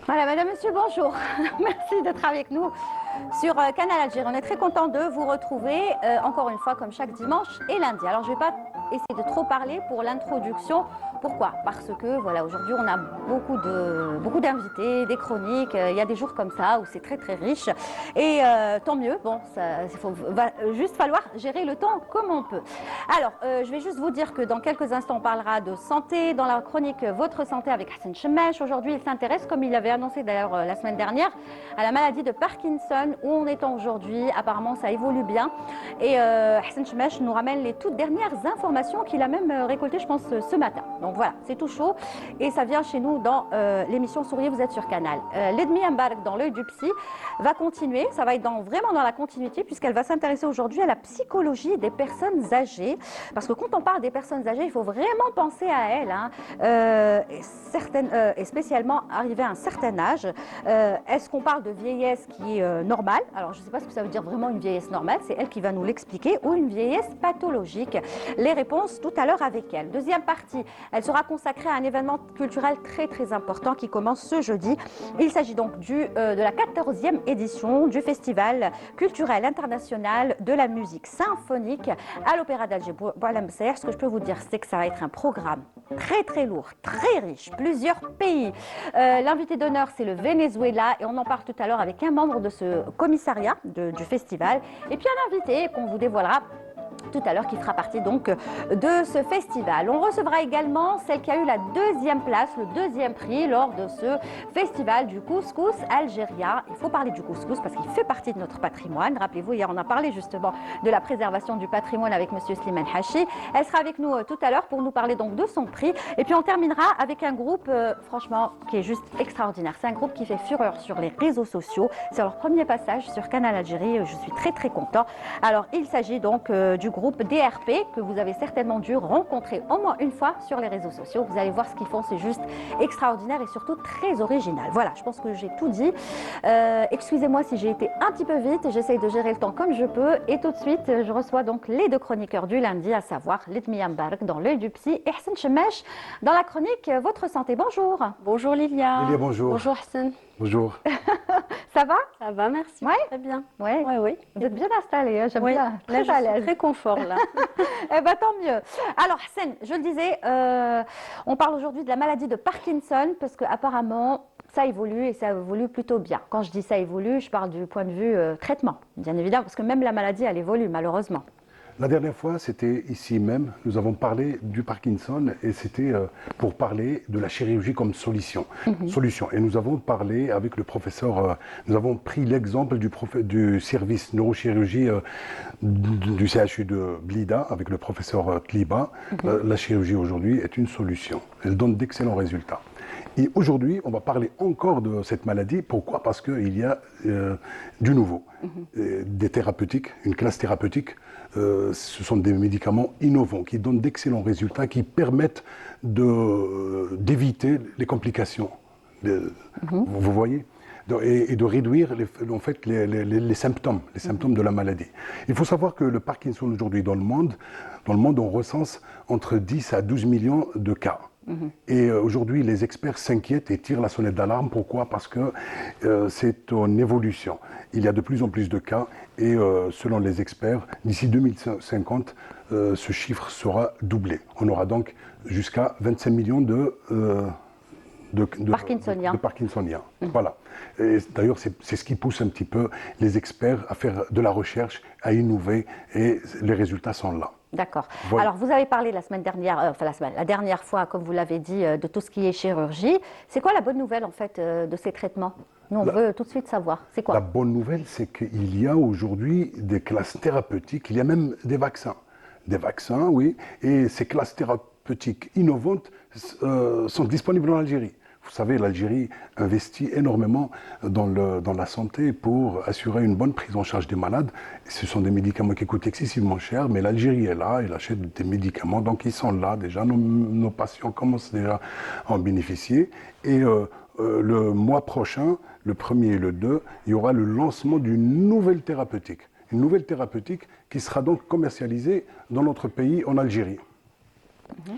Voilà, madame, monsieur, bonjour. Merci d'être avec nous sur Canal Algérie. On est très content de vous retrouver encore une fois comme chaque dimanche et lundi. Alors, je ne vais pas essayer de trop parler pour l'introduction. Pourquoi? Parce que voilà, aujourd'hui, on a beaucoup d'invités, des chroniques. Il y a des jours comme ça où c'est très très riche. Et tant mieux. Bon, va juste falloir gérer le temps comme on peut. Alors, je vais juste vous dire que dans quelques instants, on parlera de santé dans la chronique Votre santé avec Hassan Chemèche. Aujourd'hui, il s'intéresse, comme il avait annoncé d'ailleurs la semaine dernière, à la maladie de Parkinson. Où on est aujourd'hui, apparemment, ça évolue bien. Et Hassan Chemèche nous ramène les toutes dernières informations qu'il a même récoltées, je pense, ce matin. Donc voilà, c'est tout chaud et ça vient chez nous dans l'émission Souriez, vous êtes sur Canal. L'Edmi Mbarek dans l'œil du psy va continuer, ça va être vraiment dans la continuité puisqu'elle va s'intéresser aujourd'hui à la psychologie des personnes âgées. Parce que quand on parle des personnes âgées, il faut vraiment penser à elles, hein. Et spécialement arrivé à un certain âge. Est-ce qu'on parle de vieillesse qui est normale? Alors je ne sais pas ce que ça veut dire vraiment une vieillesse normale, c'est elle qui va nous l'expliquer, ou une vieillesse pathologique. Les réponses tout à l'heure avec elle. Deuxième partie, elle sera consacrée à un événement culturel très très important qui commence ce jeudi. Il s'agit donc de la 14e édition du Festival culturel international de la musique symphonique à l'Opéra d'Alger. Ce que je peux vous dire, c'est que ça va être un programme très très lourd, très riche, plusieurs pays. L'invité d'honneur, c'est le Venezuela et on en parle tout à l'heure avec un membre de ce commissariat du festival. Et puis un invité qu'on vous dévoilera tout à l'heure qui fera partie donc de ce festival. On recevra également celle qui a eu la deuxième place, le deuxième prix lors de ce festival du couscous algérien. Il faut parler du couscous parce qu'il fait partie de notre patrimoine. Rappelez-vous, hier on a parlé justement de la préservation du patrimoine avec monsieur Slimane Hachi. Elle sera avec nous tout à l'heure pour nous parler donc de son prix. Et puis on terminera avec un groupe franchement qui est juste extraordinaire. C'est un groupe qui fait fureur sur les réseaux sociaux. C'est leur premier passage sur Canal Algérie. Je suis très très content. Alors il s'agit donc du groupe DRP que vous avez certainement dû rencontrer au moins une fois sur les réseaux sociaux. Vous allez voir ce qu'ils font, c'est juste extraordinaire et surtout très original. Voilà, je pense que j'ai tout dit. Excusez-moi si j'ai été un petit peu vite, j'essaye de gérer le temps comme je peux. Et tout de suite, je reçois donc les deux chroniqueurs du lundi, à savoir L'Edmi Mbarek dans l'œil du psy et Hassan Chemèche dans la chronique Votre santé. Bonjour. Bonjour Lilia. Lilia, bonjour. Bonjour Hassan. Bonjour. Ça va? Ça va, merci. Ouais. Très bien. Ouais. Oui. Vous êtes bien installés, hein, j'aime Oui. bien. Là, je suis très confort là. Eh ben, tant mieux. Alors, Hassan, je le disais, on parle aujourd'hui de la maladie de Parkinson parce qu'apparemment, ça évolue et ça évolue plutôt bien. Quand je dis ça évolue, je parle du point de vue traitement, bien évidemment, parce que même la maladie, elle évolue malheureusement. La dernière fois, c'était ici même, nous avons parlé du Parkinson et c'était pour parler de la chirurgie comme solution. Et nous avons parlé avec le professeur, nous avons pris l'exemple du service neurochirurgie du CHU de Blida avec le professeur Tliba. La chirurgie aujourd'hui est une solution. Elle donne d'excellents résultats. Et aujourd'hui, on va parler encore de cette maladie. Pourquoi? Parce qu'il y a du nouveau, des thérapeutiques, une classe thérapeutique. Ce sont des médicaments innovants qui donnent d'excellents résultats, qui permettent d'éviter les complications. Vous voyez? Et de réduire les symptômes de la maladie. Il faut savoir que le Parkinson aujourd'hui dans le monde, on recense entre 10 à 12 millions de cas. Et aujourd'hui, les experts s'inquiètent et tirent la sonnette d'alarme. Pourquoi? Parce que c'est en évolution. Il y a de plus en plus de cas et selon les experts, d'ici 2050, ce chiffre sera doublé. On aura donc jusqu'à 25 millions de Parkinsoniens. Voilà. D'ailleurs, c'est ce qui pousse un petit peu les experts à faire de la recherche, à innover et les résultats sont là. D'accord. Voilà. Alors, vous avez parlé la semaine dernière, la dernière fois, comme vous l'avez dit, de tout ce qui est chirurgie. C'est quoi la bonne nouvelle, en fait, de ces traitements? Nous, on veut tout de suite savoir. C'est quoi? La bonne nouvelle, c'est qu'il y a aujourd'hui des classes thérapeutiques, il y a même des vaccins. Des vaccins, oui, et ces classes thérapeutiques innovantes sont disponibles en Algérie. Vous savez, l'Algérie investit énormément dans la santé pour assurer une bonne prise en charge des malades. Ce sont des médicaments qui coûtent excessivement cher, mais l'Algérie est là, elle achète des médicaments, donc ils sont là déjà. Nos patients commencent déjà à en bénéficier. Et le mois prochain, le 1er et le 2, il y aura le lancement d'une nouvelle thérapeutique. Une nouvelle thérapeutique qui sera donc commercialisée dans notre pays, en Algérie.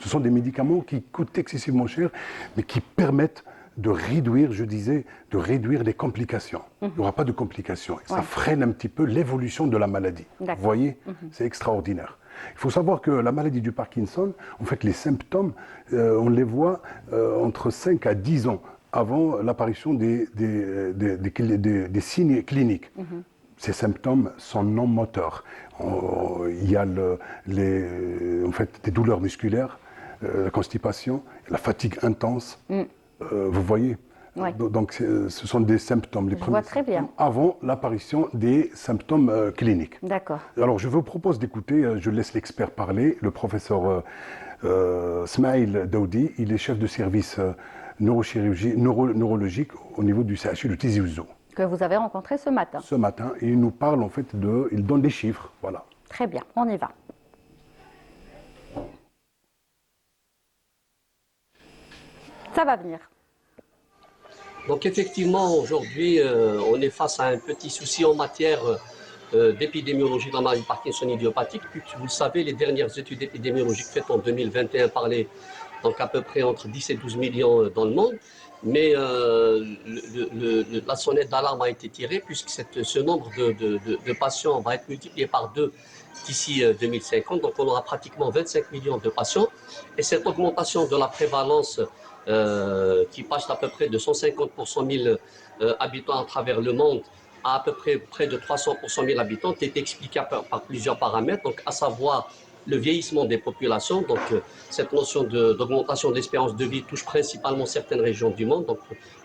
Ce sont des médicaments qui coûtent excessivement cher, mais qui permettent de réduire, je disais, de réduire les complications. Il n'y aura pas de complications. Et ça freine un petit peu l'évolution de la maladie. Vous voyez, c'est extraordinaire. Il faut savoir que la maladie du Parkinson, en fait, les symptômes, on les voit entre 5 à 10 ans avant l'apparition des signes cliniques. Ces symptômes sont non moteurs. Il y a en fait, des douleurs musculaires, la constipation, la fatigue intense. Vous voyez, donc ce sont des symptômes, les premiers très bien. avant l'apparition des symptômes cliniques. D'accord. Alors je vous propose d'écouter, je laisse l'expert parler, le professeur Smail Daoudi, il est chef de service neurochirurgie neurologique au niveau du CHU de Tizi Ouzou. Que vous avez rencontré ce matin. Ce matin, et il nous parle en fait il donne des chiffres, voilà. Très bien, on y va. Ça va venir. Donc effectivement, aujourd'hui, on est face à un petit souci en matière d'épidémiologie de la maladie de Parkinson idiopathique, puisque vous le savez, les dernières études épidémiologiques faites en 2021 parlaient donc à peu près entre 10 et 12 millions dans le monde, mais la sonnette d'alarme a été tirée puisque ce nombre de patients va être multiplié par 2 d'ici 2050, donc on aura pratiquement 25 millions de patients, et cette augmentation de la prévalence qui passe à peu près de 150 pour 100 000 habitants à travers le monde à peu près de 300 pour 100 000 habitants est expliquée par plusieurs paramètres, donc à savoir le vieillissement des populations. Donc cette notion d'augmentation de l'espérance de vie touche principalement certaines régions du monde, donc,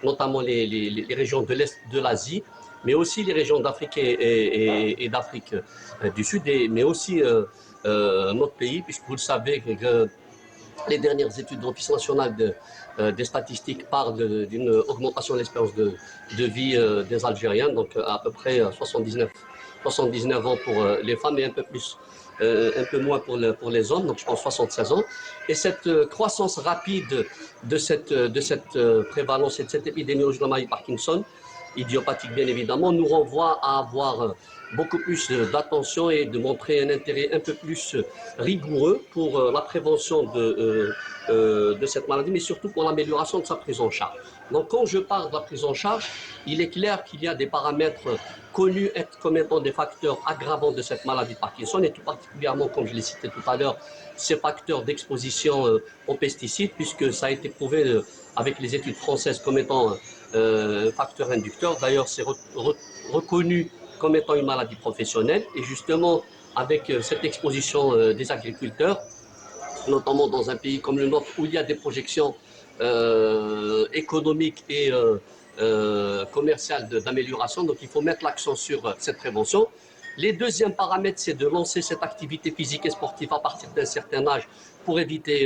notamment les régions de l'Est de l'Asie, mais aussi les régions d'Afrique et d'Afrique du Sud, mais aussi notre pays, puisque vous le savez que les dernières études de l'Office national des statistiques parlent d'une augmentation de l'espérance de vie des Algériens, donc à peu près 79 ans pour les femmes et un peu moins pour les hommes, donc je pense 76 ans. Et cette croissance rapide de cette prévalence et de cette épidémiologie de la maladie de Parkinson, idiopathique bien évidemment, nous renvoie à avoir beaucoup plus d'attention et de montrer un intérêt un peu plus rigoureux pour la prévention de cette maladie, mais surtout pour l'amélioration de sa prise en charge. Donc quand je parle de la prise en charge, il est clair qu'il y a des paramètres connus comme étant des facteurs aggravants de cette maladie de Parkinson, et tout particulièrement, comme je l'ai cité tout à l'heure, ces facteurs d'exposition aux pesticides, puisque ça a été prouvé avec les études françaises comme étant un facteur inducteur. D'ailleurs, c'est reconnu comme étant une maladie professionnelle, et justement avec cette exposition des agriculteurs, notamment dans un pays comme le nôtre où il y a des projections économiques et commerciales d'amélioration, donc il faut mettre l'accent sur cette prévention. Les deuxièmes paramètres, c'est de lancer cette activité physique et sportive à partir d'un certain âge pour éviter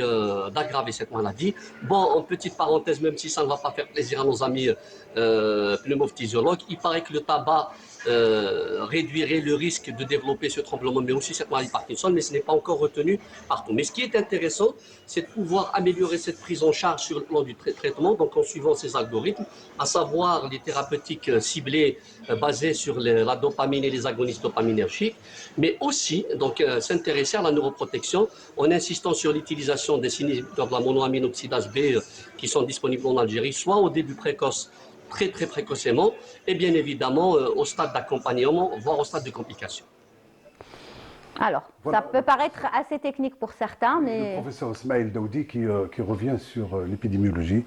d'aggraver cette maladie. Bon, en petite parenthèse, même si ça ne va pas faire plaisir à nos amis pneumophysiologues, il paraît que le tabac réduirait le risque de développer ce tremblement, mais aussi cette maladie de Parkinson, mais ce n'est pas encore retenu partout. Mais ce qui est intéressant, c'est de pouvoir améliorer cette prise en charge sur le plan du traitement, donc en suivant ces algorithmes, à savoir les thérapeutiques ciblées basées sur la dopamine et les agonistes dopaminergiques, mais aussi donc s'intéresser à la neuroprotection en insistant sur l'utilisation des inhibiteurs de la monoamine oxydase B qui sont disponibles en Algérie, soit au début précoce, très précocement, et bien évidemment au stade d'accompagnement, voire au stade de complication. Alors, voilà. Ça peut paraître assez technique pour certains, mais... Le professeur Smail Daoudi qui revient sur l'épidémiologie.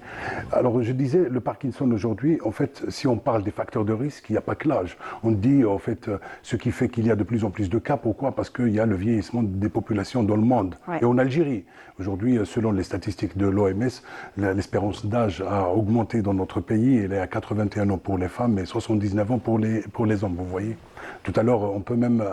Alors, je disais, le Parkinson aujourd'hui, en fait, si on parle des facteurs de risque, il n'y a pas que l'âge. On dit, en fait, ce qui fait qu'il y a de plus en plus de cas. Pourquoi? Parce qu'il y a le vieillissement des populations dans le monde. Ouais. Et en Algérie, aujourd'hui, selon les statistiques de l'OMS, l'espérance d'âge a augmenté dans notre pays. Elle est à 81 ans pour les femmes et 79 ans pour les hommes, vous voyez. Tout à l'heure, on peut même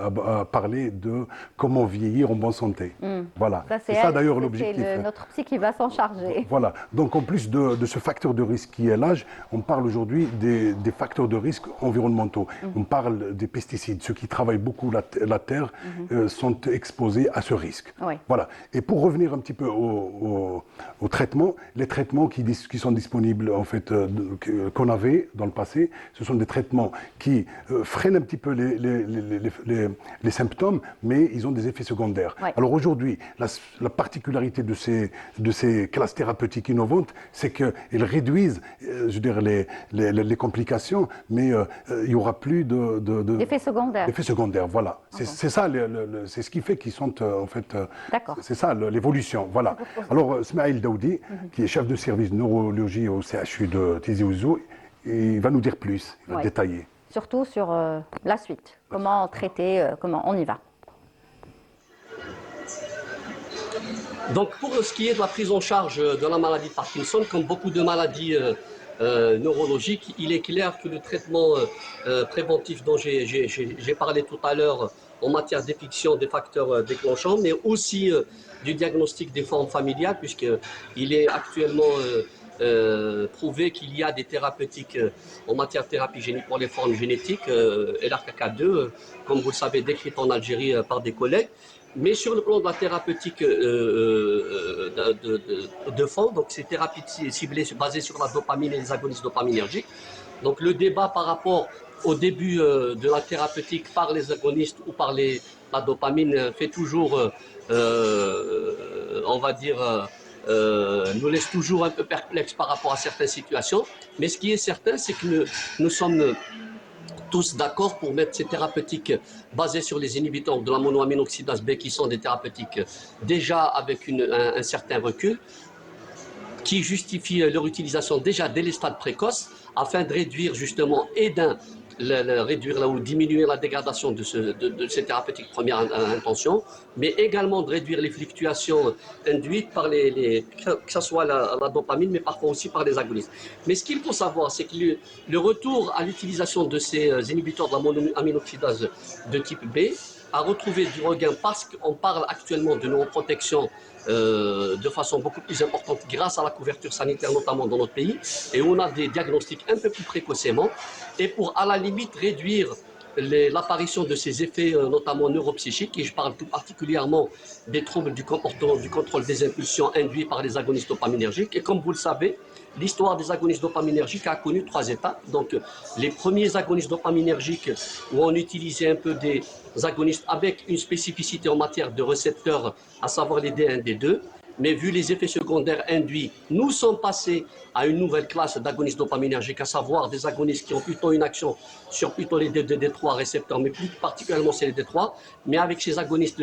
parler de comment vieillir en bonne santé. Voilà. Ça, c'est ça d'ailleurs l'objectif. C'est notre psy qui va s'en charger. Voilà. Donc en plus de ce facteur de risque qui est l'âge, on parle aujourd'hui des facteurs de risque environnementaux. On parle des pesticides. Ceux qui travaillent beaucoup la terre sont exposés à ce risque. Oui. Voilà. Et pour revenir un petit peu au traitement, les traitements qui sont disponibles, en fait, qu'on avait dans le passé, ce sont des traitements qui freinent un petit peu les symptômes, mais ils ont des effets secondaires. Ouais. Alors aujourd'hui, la particularité de ces classes thérapeutiques innovantes, c'est qu'elles réduisent, je veux dire, les complications, mais il n'y aura plus Effets secondaires. d'effets secondaires. Voilà. C'est ça, c'est ce qui fait qu'ils sont en fait. D'accord. C'est ça l'évolution. Voilà. Alors Smaïl Daoudi, qui est chef de service neurologie au CHU de Tizi Ouzou, il va nous dire plus, il va Ouais. détailler. Surtout sur la suite. Comment traiter, comment on y va. Donc pour ce qui est de la prise en charge de la maladie de Parkinson, comme beaucoup de maladies neurologiques, il est clair que le traitement préventif dont j'ai parlé tout à l'heure en matière d'effections des facteurs déclenchants, mais aussi du diagnostic des formes familiales, puisqu'il est actuellement prouvé qu'il y a des thérapeutiques en matière de thérapie génique pour les formes génétiques, LRKK2, comme vous le savez, décrite en Algérie par des collègues. Mais sur le plan de la thérapeutique de fond, donc ces thérapies ciblées basées sur la dopamine et les agonistes dopaminergiques. Donc le débat par rapport au début de la thérapeutique par les agonistes ou par la dopamine fait toujours, on va dire, nous laisse toujours un peu perplexes par rapport à certaines situations. Mais ce qui est certain, c'est que nous sommes tous d'accord pour mettre ces thérapeutiques basées sur les inhibiteurs de la monoaminoxydase B, qui sont des thérapeutiques déjà avec un certain recul, qui justifient leur utilisation déjà dès les stades précoces, afin de réduire justement réduire ou diminuer la dégradation de ces thérapeutiques première intention, mais également de réduire les fluctuations induites par que ce soit la dopamine, mais parfois aussi par les agonistes. Mais ce qu'il faut savoir, c'est que le retour à l'utilisation de ces inhibiteurs de la monoaminoxydase de type B a retrouvé du regain parce qu'on parle actuellement de neuroprotection de façon beaucoup plus importante grâce à la couverture sanitaire, notamment dans notre pays, et on a des diagnostics un peu plus précocement, et pour à la limite réduire l'apparition de ces effets, notamment neuropsychiques, et je parle tout particulièrement des troubles du comportement, du contrôle des impulsions induits par les agonistes dopaminergiques. Et comme vous le savez, l'histoire des agonistes dopaminergiques a connu 3 étapes. Donc, les premiers agonistes dopaminergiques, où on utilisait un peu des agonistes avec une spécificité en matière de récepteurs, à savoir les D1, D2. Mais vu les effets secondaires induits, nous sommes passés à une nouvelle classe d'agonistes dopaminergiques, à savoir des agonistes qui ont plutôt une action sur plutôt les D3 récepteurs, mais plus particulièrement c'est les D3, mais avec ces agonistes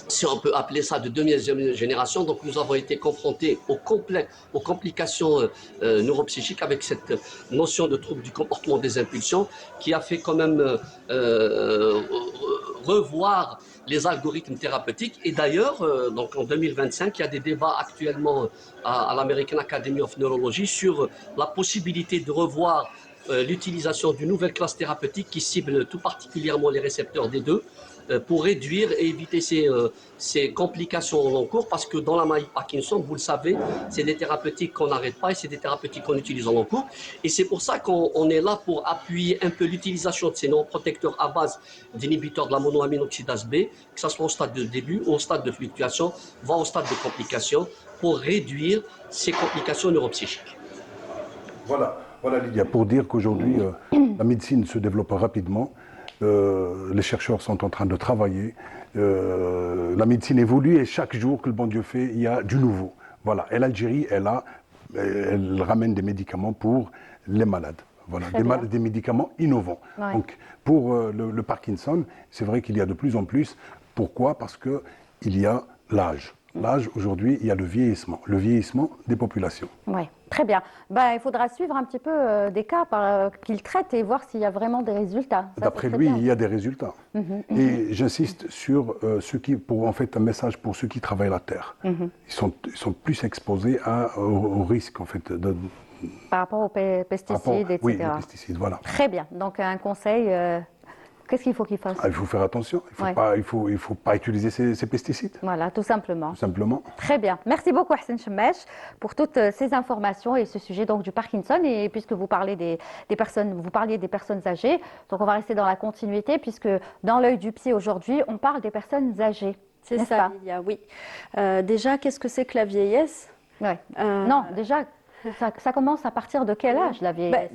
si on peut appeler ça de deuxième génération. Donc nous avons été confrontés aux complications neuropsychiques avec cette notion de trouble du comportement des impulsions qui a fait quand même revoir les algorithmes thérapeutiques. Et d'ailleurs, donc en 2025, il y a des débats actuellement à l'American Academy of Neurology sur la possibilité de revoir l'utilisation d'une nouvelle classe thérapeutique qui cible tout particulièrement les récepteurs D2 pour réduire et éviter ces complications en long cours, parce que dans la maladie de Parkinson, vous le savez, c'est des thérapeutiques qu'on n'arrête pas et c'est des thérapeutiques qu'on utilise en long cours. Et c'est pour ça qu'on est là pour appuyer un peu l'utilisation de ces neuroprotecteurs à base d'inhibiteurs de la monoaminoxydase B, que ce soit au stade de début ou au stade de fluctuation, voire au stade de complications, pour réduire ces complications neuropsychiques. Voilà Lydia, pour dire qu'aujourd'hui, la médecine se développe rapidement. Les chercheurs sont en train de travailler. La médecine évolue et chaque jour que le bon Dieu fait, il y a du nouveau. Voilà. Et l'Algérie, elle ramène des médicaments pour les malades. Voilà, des médicaments innovants. Ouais. Donc, pour le Parkinson, c'est vrai qu'il y a de plus en plus. Pourquoi ? Parce qu'il y a l'âge. L'âge, aujourd'hui, il y a le vieillissement des populations. Oui, très bien. Il faudra suivre un petit peu des cas qu'il traite et voir s'il y a vraiment des résultats. Ça, D'après lui, il y a des résultats. Et j'insiste sur en fait, un message pour ceux qui travaillent la terre. Ils sont plus exposés au risque, en fait, par rapport aux pesticides, etc. Oui, les pesticides, voilà. Très bien. Donc, un conseil, qu'est-ce qu'il faut qu'il fasse ? Il faut faire attention. Il faut pas utiliser ces pesticides. Voilà, tout simplement. Tout simplement. Très bien. Merci beaucoup, Hassan Chemmeche, pour toutes ces informations et ce sujet donc, du Parkinson. Et puisque vous parliez des personnes âgées, donc on va rester dans la continuité, puisque dans l'œil du psy aujourd'hui, on parle des personnes âgées. C'est n'est-ce ça, pas ? Lilia, oui. Déjà, qu'est-ce que c'est que la vieillesse ? Ouais. Non, déjà, Ça commence à partir de quel âge, la vieillesse?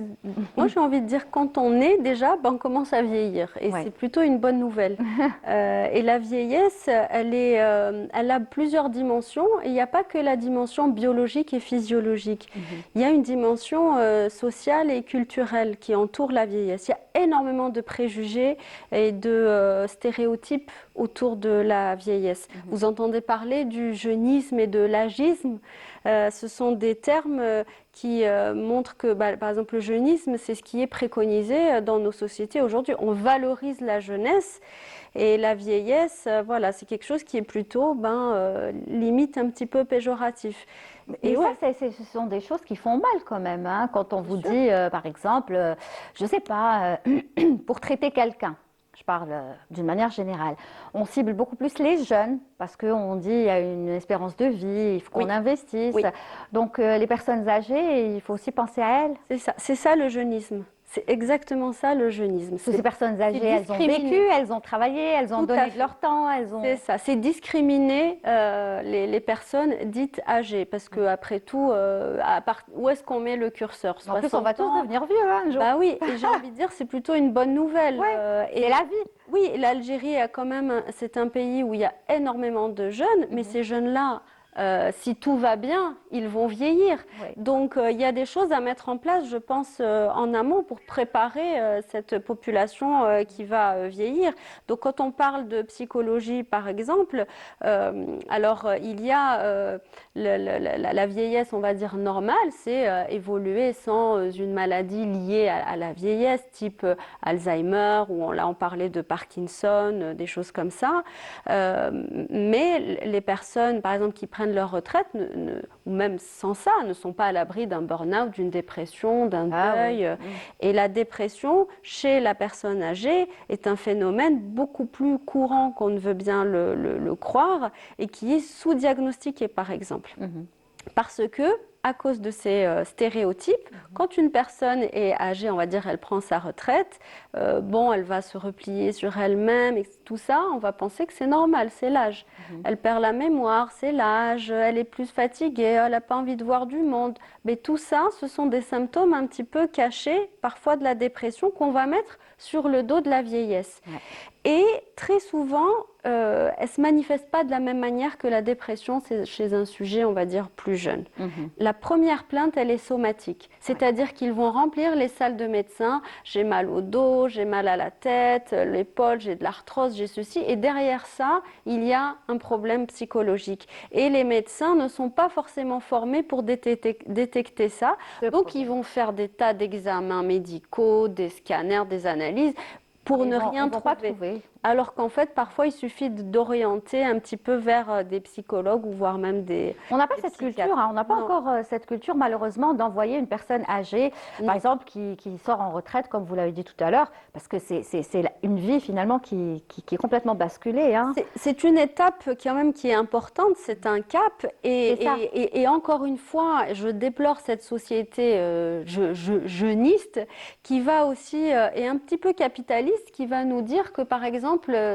Moi, j'ai envie de dire, quand on est déjà, on commence à vieillir. Et Ouais. c'est plutôt une bonne nouvelle. Et la vieillesse, elle a plusieurs dimensions. Et il n'y a pas que la dimension biologique et physiologique. Il y a une dimension sociale et culturelle qui entoure la vieillesse. Il y a énormément de préjugés et de stéréotypes autour de la vieillesse. Vous entendez parler du jeunisme et de l'agisme. Ce sont des termes qui montrent que, par exemple, le jeunisme, c'est ce qui est préconisé dans nos sociétés aujourd'hui. On valorise la jeunesse et la vieillesse, voilà, c'est quelque chose qui est plutôt, limite un petit peu péjoratif. Et ça, ce sont des choses qui font mal quand même, hein, quand on vous dit, par exemple, je ne sais pas, pour traiter quelqu'un. Je parle d'une manière générale. On cible beaucoup plus les jeunes parce qu'on dit qu'il y a une espérance de vie, il faut qu'on investisse. Oui. Donc les personnes âgées, il faut aussi penser à elles. C'est ça le jeunisme. C'est exactement ça le jeunisme. Parce que ces personnes âgées, elles ont vécu, elles ont travaillé, elles ont donné de leur temps. C'est ça, c'est discriminer les personnes dites âgées. Parce qu'après tout, où est-ce qu'on met le curseur? En plus, on va tous devenir vieux un jour. Bah oui, et j'ai envie de dire, c'est plutôt une bonne nouvelle. C'est la vie. Oui, l'Algérie a quand même, c'est un pays où il y a énormément de jeunes, mais ces jeunes-là, si tout va bien, ils vont vieillir. Oui. Donc, il y a des choses à mettre en place, je pense, en amont pour préparer cette population qui va vieillir. Donc, quand on parle de psychologie, par exemple, il y a la vieillesse, on va dire, normale, c'est évoluer sans une maladie liée à la vieillesse, type Alzheimer, ou là, on parlait de Parkinson, des choses comme ça. Mais les personnes, par exemple, qui prennent leur retraite, ou même sans ça, ne sont pas à l'abri d'un burn-out, d'une dépression, d'un deuil. Oui. Et la dépression, chez la personne âgée, est un phénomène beaucoup plus courant qu'on ne veut bien le croire, et qui est sous-diagnostiqué, par exemple. Parce que, à cause de ces stéréotypes, quand une personne est âgée, on va dire, elle prend sa retraite, elle va se replier sur elle-même et tout ça, on va penser que c'est normal, c'est l'âge. Elle perd la mémoire, c'est l'âge, elle est plus fatiguée, elle n'a pas envie de voir du monde. Mais tout ça, ce sont des symptômes un petit peu cachés, parfois de la dépression, qu'on va mettre sur le dos de la vieillesse. Ouais. Et très souvent, elle ne se manifeste pas de la même manière que la dépression chez un sujet, on va dire, plus jeune. La première plainte, elle est somatique. C'est-à-dire qu'ils vont remplir les salles de médecins. J'ai mal au dos, j'ai mal à la tête, l'épaule, j'ai de l'arthrose, j'ai ceci. Et derrière ça, il y a un problème psychologique. Et les médecins ne sont pas forcément formés pour détecter ça. Donc, ils vont faire des tas d'examens médicaux, des scanners, des analyses, pour ne rien trouver. Alors qu'en fait, parfois, il suffit d'orienter un petit peu vers des psychologues ou voire même des On n'a pas cette culture, hein. On n'a pas encore cette culture, malheureusement, d'envoyer une personne âgée, par exemple, qui sort en retraite, comme vous l'avez dit tout à l'heure, parce que c'est une vie, finalement, qui est complètement basculée. Hein. C'est une étape, quand même, qui est importante, c'est un cap. Et encore une fois, je déplore cette société jeuniste qui va aussi, et un petit peu capitaliste, qui va nous dire que, par exemple,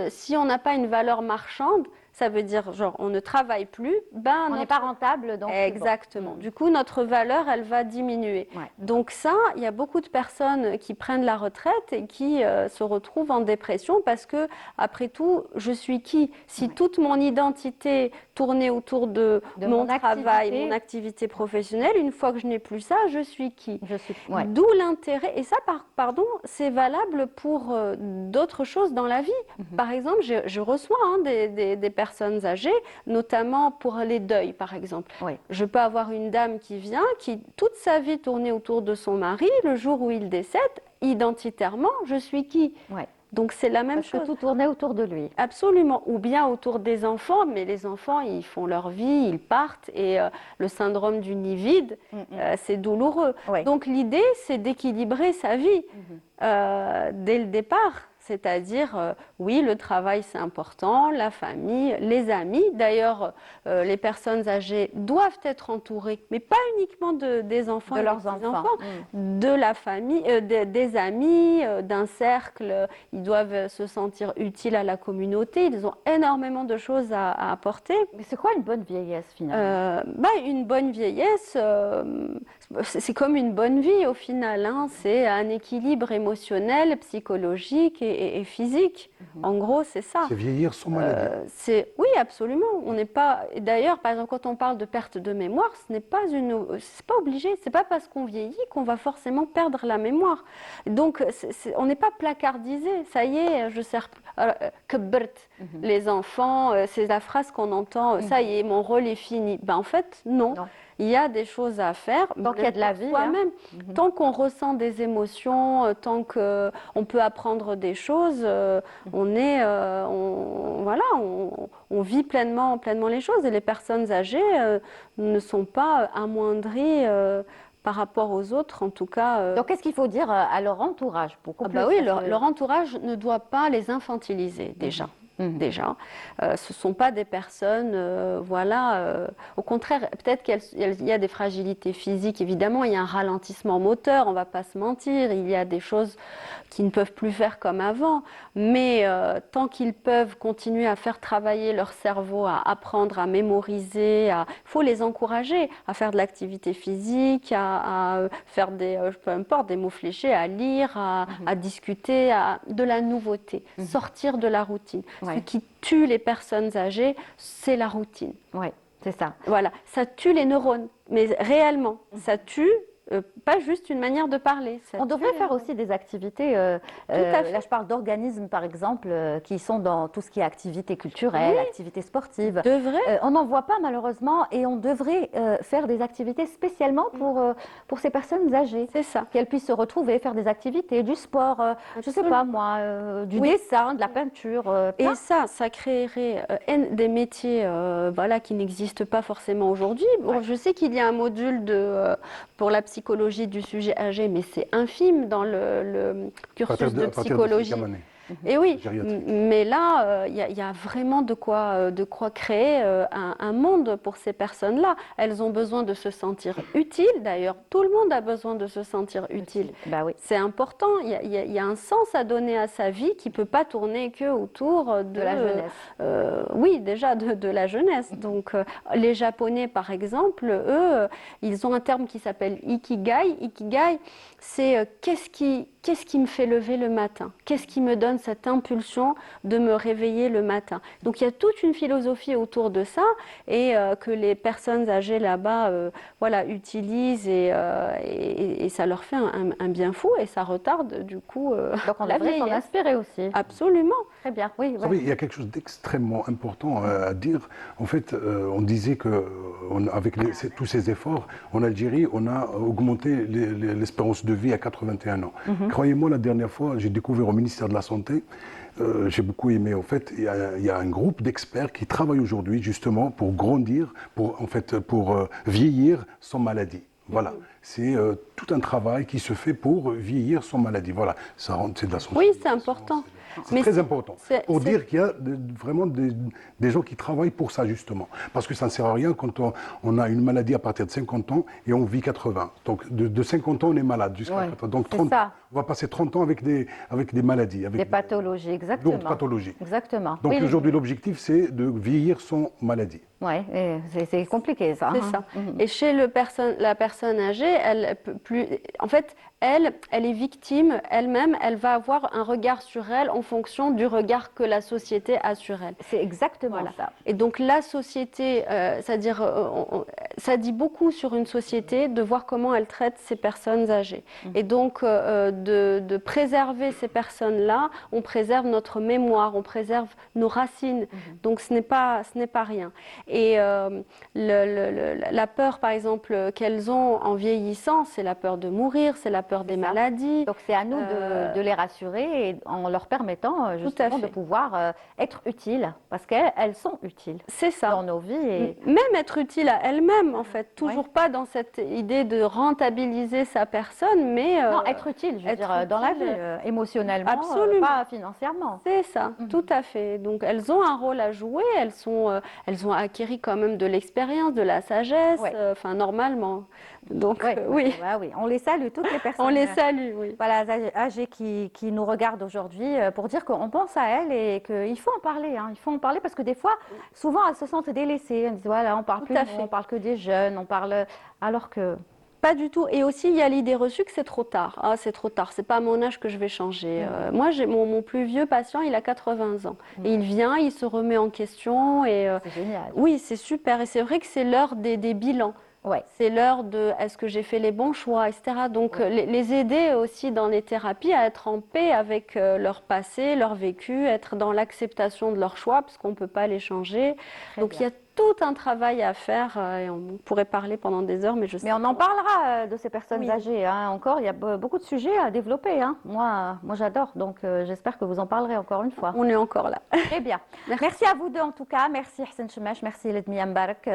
si on n'a pas une valeur marchande, ça veut dire, genre, on ne travaille plus, on n'est pas rentable. Donc exactement. Du coup, notre valeur, elle va diminuer. Ouais. Donc ça, il y a beaucoup de personnes qui prennent la retraite et qui se retrouvent en dépression parce que, après tout, je suis qui? Si toute mon identité tournait autour de mon travail, mon activité professionnelle, une fois que je n'ai plus ça, je suis qui? D'où l'intérêt. Et ça, c'est valable pour d'autres choses dans la vie. Par exemple, je reçois des personnes âgées, notamment pour les deuils, par exemple. Oui. Je peux avoir une dame qui vient, qui toute sa vie tournait autour de son mari, le jour où il décède, identitairement, je suis qui? Oui. Donc c'est la même chose. Que tout tournait autour de lui. Absolument. Ou bien autour des enfants, mais les enfants, ils font leur vie, ils partent, et le syndrome du nid vide, c'est douloureux. Oui. Donc l'idée, c'est d'équilibrer sa vie dès le départ. c'est-à-dire, oui, le travail c'est important, la famille, les amis. D'ailleurs, les personnes âgées doivent être entourées, mais pas uniquement des enfants, De et leurs des enfants. petits-enfants, de la famille, des amis, d'un cercle. Ils doivent se sentir utiles à la communauté. Ils ont énormément de choses à apporter. Mais c'est quoi une bonne vieillesse finalement? Une bonne vieillesse, c'est comme une bonne vie au final, hein. C'est un équilibre émotionnel, psychologique et physique. En gros, c'est ça. C'est vieillir sans maladie. Oui, absolument. On n'est pas. Et d'ailleurs, par exemple, quand on parle de perte de mémoire, c'est pas obligé. C'est pas parce qu'on vieillit qu'on va forcément perdre la mémoire. Donc, on n'est pas placardisé. Ça y est, je sers plus. Kbert, les enfants, c'est la phrase qu'on entend. Ça y est, mon rôle est fini. Ben en fait, non. Il y a des choses à faire. Tant qu'il y a de la vie, Soi-même. Tant qu'on ressent des émotions, tant qu'on peut apprendre des choses, on vit pleinement les choses. Et les personnes âgées ne sont pas amoindries par rapport aux autres, en tout cas. Donc, qu'est-ce qu'il faut dire à leur entourage pour qu'on puisse- Oui, leur entourage ne doit pas les infantiliser déjà. Déjà, ce ne sont pas des personnes, au contraire, peut-être qu'il y a des fragilités physiques, évidemment, il y a un ralentissement moteur, on ne va pas se mentir, il y a des choses qui ne peuvent plus faire comme avant, mais tant qu'ils peuvent continuer à faire travailler leur cerveau, à apprendre, à mémoriser, il faut les encourager à faire de l'activité physique, à faire peu importe, des mots fléchés, à lire, à discuter, de la nouveauté, sortir de la routine. Ce qui tue les personnes âgées, c'est la routine. Oui, c'est ça. Voilà, ça tue les neurones, mais réellement, ça tue. Pas juste une manière de parler. On devrait faire aussi des activités, à fait. là je parle d'organismes par exemple, qui sont dans tout ce qui est activité culturelle, activité sportive. On n'en voit pas malheureusement et on devrait faire des activités spécialement pour ces personnes âgées. C'est ça. Qu'elles puissent se retrouver, faire des activités, du sport, je ne sais pas moi, du dessin, de la peinture. Et ça créerait des métiers qui n'existent pas forcément aujourd'hui. Bon, je sais qu'il y a un module pour la psychologie du sujet âgé, mais c'est infime dans le cursus de psychologie. Et oui, mais là, il y a vraiment de quoi créer un monde pour ces personnes-là. Elles ont besoin de se sentir utiles. D'ailleurs, tout le monde a besoin de se sentir utile. Bah oui. C'est important. Il y a un sens à donner à sa vie qui ne peut pas tourner que autour de la jeunesse. Oui, déjà de la jeunesse. Donc, les Japonais, par exemple, eux, ils ont un terme qui s'appelle ikigai. Ikigai, c'est qu'est-ce qui me fait lever le matin? Qu'est-ce qui me donne cette impulsion de me réveiller le matin? Donc il y a toute une philosophie autour de ça et que les personnes âgées là-bas utilisent et ça leur fait un bien fou et ça retarde du coup Donc on la devrait s'en vieillesse. inspirer aussi. Absolument. Très bien, oui. Vous savez, il y a quelque chose d'extrêmement important à dire. En fait, on disait que avec tous ces efforts, en Algérie, on a augmenté l'espérance de vie à 81 ans. Croyez-moi, la dernière fois, j'ai découvert au ministère de la Santé, j'ai beaucoup aimé. En fait, il y a un groupe d'experts qui travaillent aujourd'hui justement pour grandir, pour vieillir sans maladie. Voilà, c'est tout un travail qui se fait pour vieillir sans maladie. Voilà, c'est de la santé. Oui, c'est important. C'est très important pour dire qu'il y a vraiment des gens qui travaillent pour ça justement. Parce que ça ne sert à rien quand on a une maladie à partir de 50 ans et on vit 80. Donc de 50 ans on est malade jusqu'à 80. Donc 30, on va passer 30 ans avec des maladies. Avec des pathologies, exactement. Lourdes pathologies. Exactement. Donc aujourd'hui l'objectif c'est de vieillir sans maladie. Oui, c'est compliqué ça. C'est ça. Et chez la personne âgée, elle est victime elle-même, elle va avoir un regard sur elle en fonction du regard que la société a sur elle. C'est exactement ça. Et donc la société, c'est-à-dire, ça dit beaucoup sur une société de voir comment elle traite ces personnes âgées. Et donc de préserver ces personnes-là, on préserve notre mémoire, on préserve nos racines. Donc ce n'est pas rien. Et la peur, par exemple, qu'elles ont en vieillissant, c'est la peur de mourir, c'est la peur des maladies. Donc c'est à nous de les rassurer et en leur permettant justement de pouvoir être utiles, parce qu'elles sont utiles. C'est ça. Dans nos vies. Et... Même être utile à elle-même, en fait. Toujours pas dans cette idée de rentabiliser sa personne, mais... non, être utile, justement. veux dire, dans la vie, émotionnellement, Absolument. pas financièrement. C'est ça, tout à fait. Donc elles ont un rôle à jouer, elles ont acquis quand même de l'expérience, de la sagesse, Ouais. enfin normalement. Donc Ouais, oui, oui, on les salue, toutes les personnes. on les salue, oui. Voilà, âgées qui nous regardent aujourd'hui pour dire qu'on pense à elles et qu'il faut en parler. Hein. Il faut en parler parce que des fois, souvent, elles se sentent délaissées. Elles disent, voilà, on parle Tout plus de à nous, fait. on parle que des jeunes, on parle... Alors que... Pas du tout. Et aussi, il y a l'idée reçue que c'est trop tard. Ah, c'est trop tard, c'est pas à mon âge que je vais changer. Moi, j'ai mon plus vieux patient, il a 80 ans. Et il vient, il se remet en question. Et, C'est génial. oui, c'est super. Et c'est vrai que c'est l'heure des bilans. Ouais. C'est l'heure de est-ce que j'ai fait les bons choix, etc. Donc les aider aussi dans les thérapies à être en paix avec leur passé, leur vécu, être dans l'acceptation de leurs choix parce qu'on ne peut pas les changer. Très Donc bien. il y a tout un travail à faire et on pourrait parler pendant des heures, mais je sais Mais on en parlera de ces personnes Oui. âgées. Hein. Encore, il y a beaucoup de sujets à développer. Hein. Moi j'adore. Donc, j'espère que vous en parlerez encore une fois. on est encore là. Très bien. Merci à vous deux en tout cas. Merci Hassan Chemache, merci Ledmia Mbarak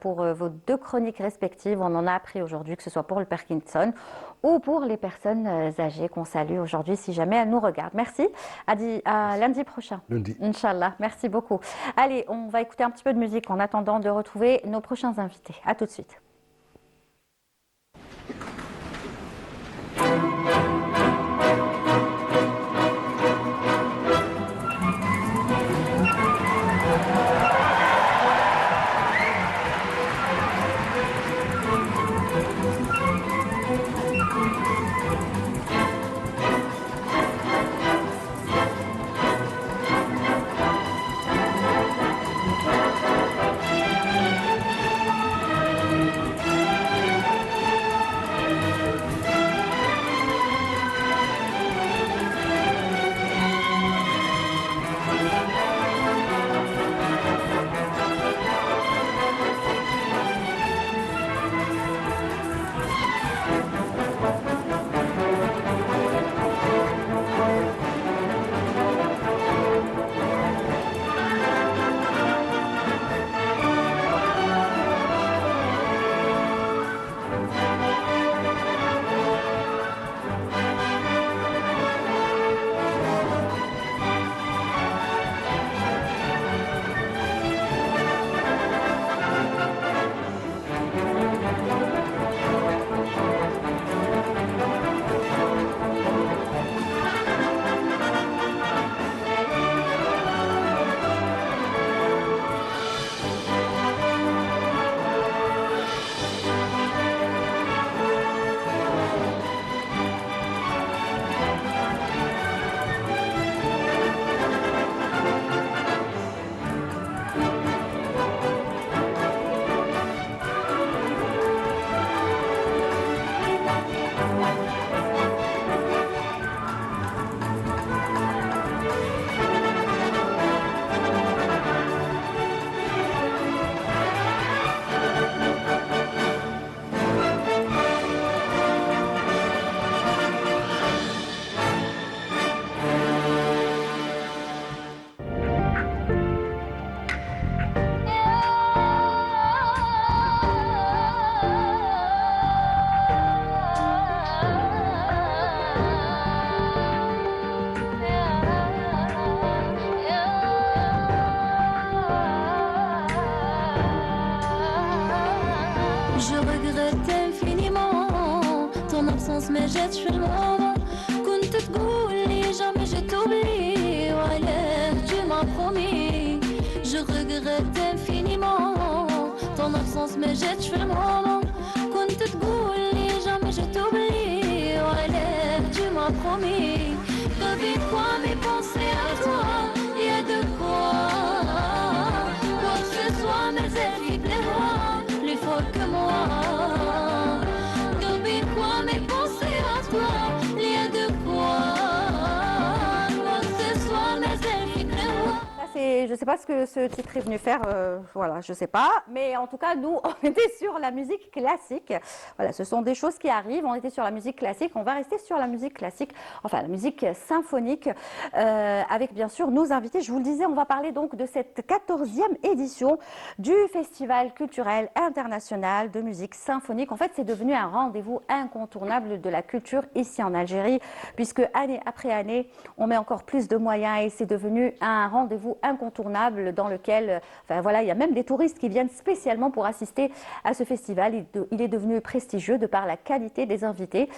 pour vos deux chroniques respectives. On en a appris aujourd'hui, que ce soit pour le Parkinson ou pour les personnes âgées qu'on salue aujourd'hui si jamais elles nous regardent. Merci. À lundi prochain. Lundi. Inch'Allah. Merci beaucoup. Allez, on va écouter un petit peu de musique en attendant de retrouver nos prochains invités. À tout de suite. Je regrette infiniment ton absence, mais jette في الماما كنت تقولي jamais je t'oublie وعلاه tu m'as promis. Je regrette infiniment ton absence, mais jette في الماما كنت تقولي jamais je t'oublie وعلاه tu m'as promis. Depuis quoi mes pensées à toi, y a de quoi que ce soit, mais elle vibre les rois plus fort que moi. Depuis quoi mes pensées à toi, il y a de quoi que ce soit, mais elle vibre les rois. Ça je ne sais pas ce que ce titre est venu faire, voilà, je ne sais pas. Mais en tout cas, nous, on était sur la musique classique. Voilà, ce sont des choses qui arrivent. On était sur la musique classique. On va rester sur la musique classique, enfin la musique symphonique, avec bien sûr nos invités. Je vous le disais, on va parler donc de cette 14e édition du Festival culturel international de musique symphonique. En fait, c'est devenu un rendez-vous incontournable de la culture ici en Algérie, puisque année après année, on met encore plus de moyens et c'est devenu un rendez-vous incontournable dans lequel, enfin voilà, il y a même des touristes qui viennent spécialement pour assister à ce festival. Il est devenu prestigieux de par la qualité des invités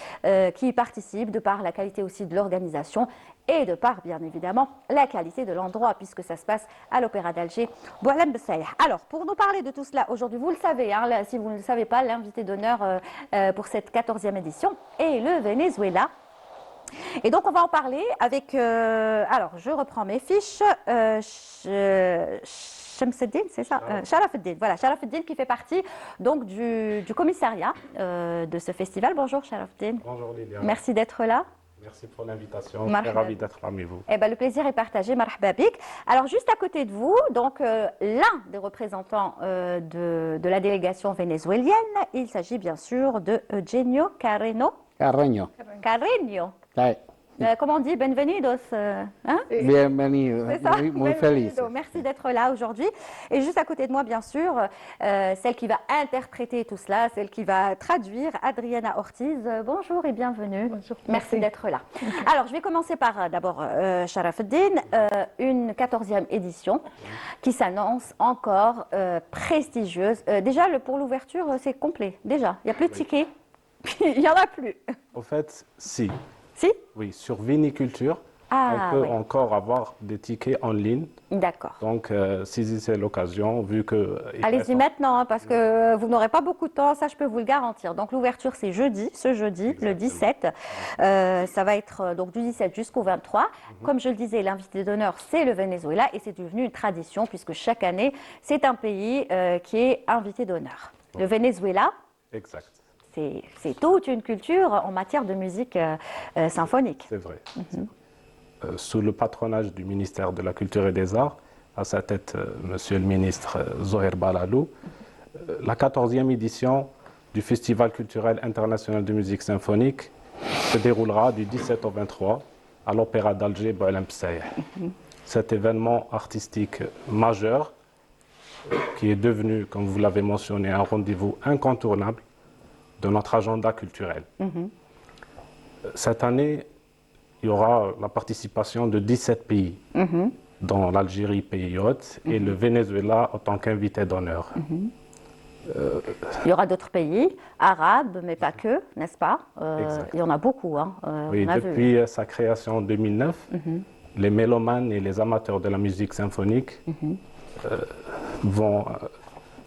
qui y participent, de par la qualité aussi de l'organisation et de par, bien évidemment, la qualité de l'endroit, puisque ça se passe à l'Opéra d'Alger. Alors, pour nous parler de tout cela, aujourd'hui, vous le savez, hein, si vous ne le savez pas, l'invité d'honneur pour cette 14e édition est le Venezuela. Et donc, on va en parler avec, alors, je reprends mes fiches, Shamseddin, c'est ça, Sharafuddin, voilà, Sharafuddin qui fait partie donc du commissariat de ce festival. Bonjour Sharafuddin. Bonjour Liliane. Merci d'être là. Merci pour l'invitation. Je suis ravi d'être parmi vous. Eh ben, le plaisir est partagé, marhaba bik. Alors, juste à côté de vous, donc l'un des représentants de la délégation vénézuélienne, il s'agit bien sûr de Eugenio Carreño. Carreño. Carreño. Ouais. Comment on dit, bienvenidos, hein? Bienvenido. C'est ça? Muy feliz. Merci d'être là aujourd'hui. Et juste à côté de moi, bien sûr, celle qui va interpréter tout cela, celle qui va traduire, Adriana Ortiz. Bonjour et bienvenue. Bonjour. Merci d'être là. Alors, je vais commencer par d'abord Sharafuddin, une 14e édition qui s'annonce encore prestigieuse. Déjà, pour l'ouverture, c'est complet. Déjà, il n'y a plus de tickets. Il n'y en a plus. Au fait, si. Si? Oui, sur Viniculture, Ah, on peut oui. encore avoir des tickets en ligne. D'accord. Donc, saisissez l'occasion, vu que... Allez-y maintenant, hein, parce que vous n'aurez pas beaucoup de temps, ça je peux vous le garantir. Donc l'ouverture c'est jeudi, ce jeudi, Exactement. le 17. Ça va être donc du 17 jusqu'au 23. Comme je le disais, l'invité d'honneur c'est le Venezuela et c'est devenu une tradition puisque chaque année c'est un pays qui est invité d'honneur. Le Venezuela, Exact, c'est toute une culture en matière de musique symphonique. c'est vrai. Sous le patronage du ministère de la Culture et des Arts, à sa tête, Monsieur le ministre Zoher Balalou, la 14e édition du Festival culturel international de musique symphonique se déroulera du 17 au 23 à l'Opéra d'Alger Boualem Saïh. Cet événement artistique majeur qui est devenu, comme vous l'avez mentionné, un rendez-vous incontournable de notre agenda culturel. Cette année, il y aura la participation de 17 pays, dont l'Algérie, pays hôte, et le Venezuela en tant qu'invité d'honneur. Il y aura d'autres pays, arabes, mais pas que, n'est-ce pas? Exact. Il y en a beaucoup. Hein. Oui, on a vu. depuis sa création en 2009, les mélomanes et les amateurs de la musique symphonique vont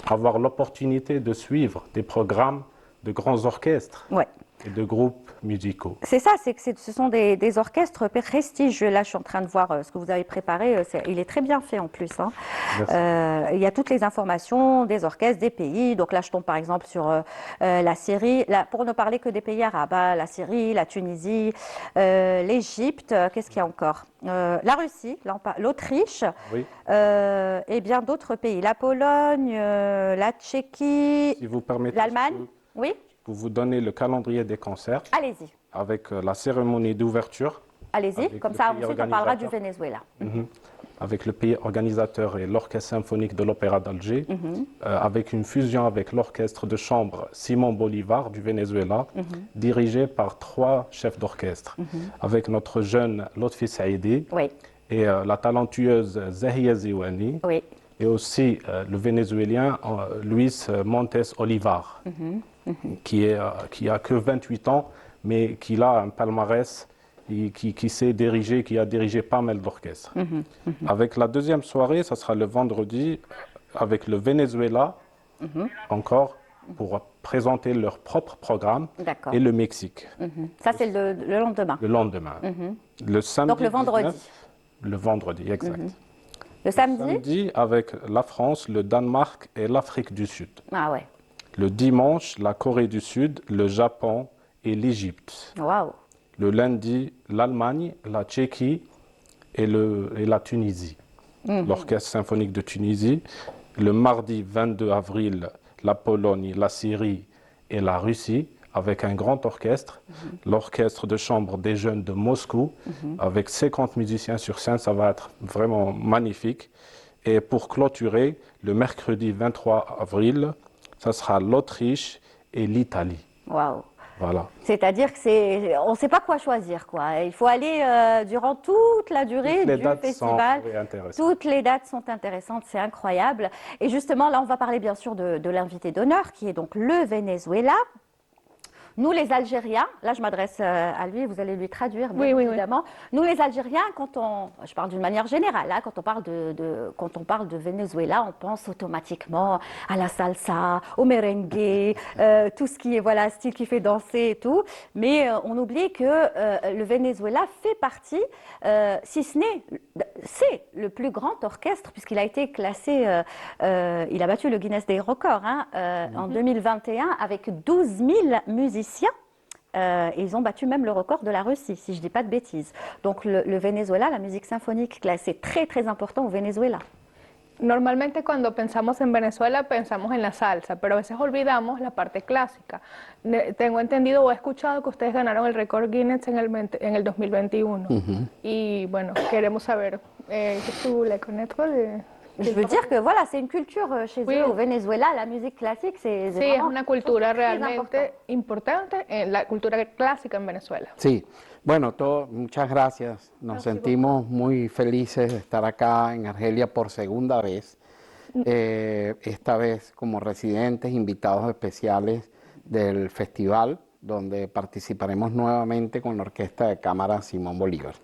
avoir l'opportunité de suivre des programmes de grands orchestres Ouais. et de groupes musicaux. C'est ça, c'est que ce sont des orchestres prestigieux. Là, je suis en train de voir ce que vous avez préparé. Il est très bien fait en plus. Hein. Merci. Il y a toutes les informations des orchestres, des pays. Donc là, je tombe par exemple sur la Syrie. Là, pour ne parler que des pays arabes, hein, la Syrie, la Tunisie, l'Égypte. Qu'est-ce qu'il y a encore? La Russie, l'Autriche Oui. et bien d'autres pays. La Pologne, la Tchéquie, Si vous permettez, l'Allemagne. Oui, je peux vous donner le calendrier des concerts allez-y. avec la cérémonie d'ouverture, Allez-y, Avec comme le ça pays ensuite on parlera du organisateur. Venezuela. avec le pays organisateur et l'Orchestre symphonique de l'Opéra d'Alger, avec une fusion avec l'orchestre de chambre Simon Bolivar du Venezuela, dirigé par 3 chefs d'orchestre, avec notre jeune Lotfi Saïdi Oui, et la talentueuse Zahia Ziwani, oui, et aussi le Vénézuélien Luis Montes Olivar, qui a que 28 ans, mais qui a un palmarès et qui s'est dirigé, qui a dirigé pas mal d'orchestres. Avec la deuxième soirée, ça sera le vendredi, avec le Venezuela, encore, pour présenter leur propre programme, d'accord. et le Mexique, Ça c'est le lendemain. le lendemain. Le samedi Donc le vendredi. 19, le vendredi, exact. Le samedi. Samedi, avec la France, le Danemark et l'Afrique du Sud. Ah ouais, Le dimanche, la Corée du Sud, le Japon et l'Égypte. waouh. Le lundi, l'Allemagne, la Tchéquie et la Tunisie. l'Orchestre symphonique de Tunisie. Le mardi 22 avril, la Pologne, la Syrie et la Russie, avec un grand orchestre, l'Orchestre de chambre des jeunes de Moscou, avec 50 musiciens sur scène, ça va être vraiment magnifique. Et pour clôturer, le mercredi 23 avril, ça sera l'Autriche et l'Italie. Waouh. Voilà. C'est-à-dire que on ne sait pas quoi choisir, quoi. Il faut aller durant toute la durée Toutes les du dates festival. sont intéressantes. Toutes les dates sont intéressantes, c'est incroyable. Et justement, là, on va parler bien sûr de l'invité d'honneur, qui est donc le Venezuela. Nous, les Algériens, là je m'adresse à lui, vous allez lui traduire, bien évidemment. Nous, les Algériens, je parle d'une manière générale, hein, quand on parle de Venezuela, on pense automatiquement à la salsa, au merengue, tout ce qui est style qui fait danser et tout. Mais on oublie que le Venezuela fait partie, si ce n'est, c'est le plus grand orchestre puisqu'il a été classé, il a battu le Guinness des records en 2021 avec 12 000 musiciens. Et ils ont battu même le record de la Russie, si je ne dis pas de bêtises. Donc le Venezuela, la musique symphonique, c'est très très important au Venezuela. Normalmente cuando pensamos en Venezuela pensamos en la salsa, pero a veces olvidamos la parte clásica. Tengo entendido o he escuchado que ustedes ganaron el récord Guinness en el 2021. Y bueno, queremos saber, qu'est-ce que vous voulez connaître Je veux dire que c'est une culture chez eux au Venezuela, la musique classique, c'est sí, es una cultura realmente importante en la cultura clásica en Venezuela. Sí, bueno, muchas gracias. Nos sentimos muy felices de estar acá en Argelia por segunda vez, esta vez como residentes, invitados especiales del festival, donde participaremos nuevamente con la Orquesta de Cámara Simón Bolívar.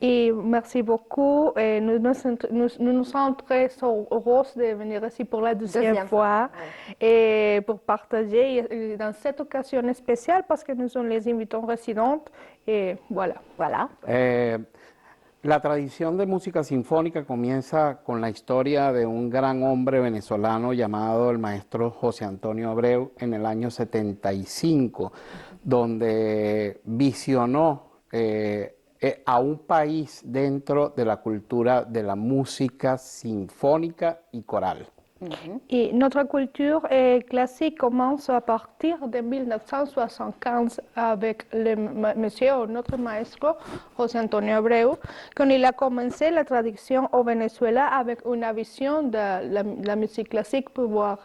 Et merci beaucoup. Nous sommes très heureux de venir ici pour la deuxième fois et pour partager dans cette occasion spéciale parce que nous sommes les invitants résidents et voilà. La tradición de música sinfónica comienza con la historia de un gran hombre venezolano llamado el maestro José Antonio Abreu en el año 75, donde visionó a un país dentro de la cultura de la música sinfónica y coral. Et notre culture classique commence à partir de 1975 avec notre maestro José Antonio Abreu, quand il a commencé la traduction au Venezuela avec une vision de la musique classique pour pouvoir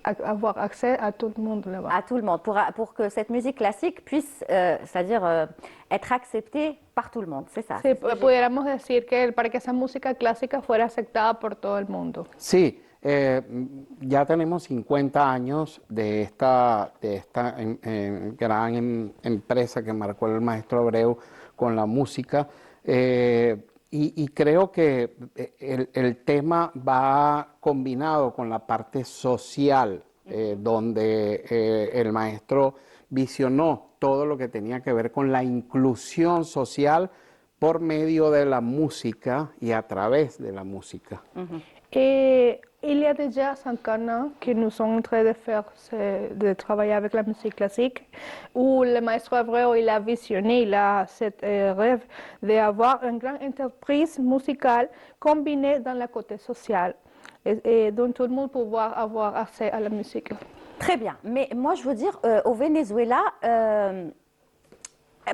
avoir accès à tout le monde là-bas. À tout le monde, pour que cette musique classique puisse, c'est-à-dire être acceptée par tout le monde, c'est ça. Sí, pudiéramos decir que para que esa música clásica fuera aceptada por todo el mundo. Sí, ya tenemos 50 años de esta gran empresa que marcó el maestro Abreu con la música y creo que el tema va combinado con la parte social, donde el maestro visionó todo lo que tenía que ver con la inclusión social por medio de la música y a través de la música. Il y a déjà 5 ans que nous sommes en train de travailler avec la musique classique, où le maestro Abreu il a visionné, il a ce rêve d'avoir une grande entreprise musicale combinée dans le côté social, et dont tout le monde pouvoir avoir accès à la musique. Très bien, mais moi je veux dire, au Venezuela,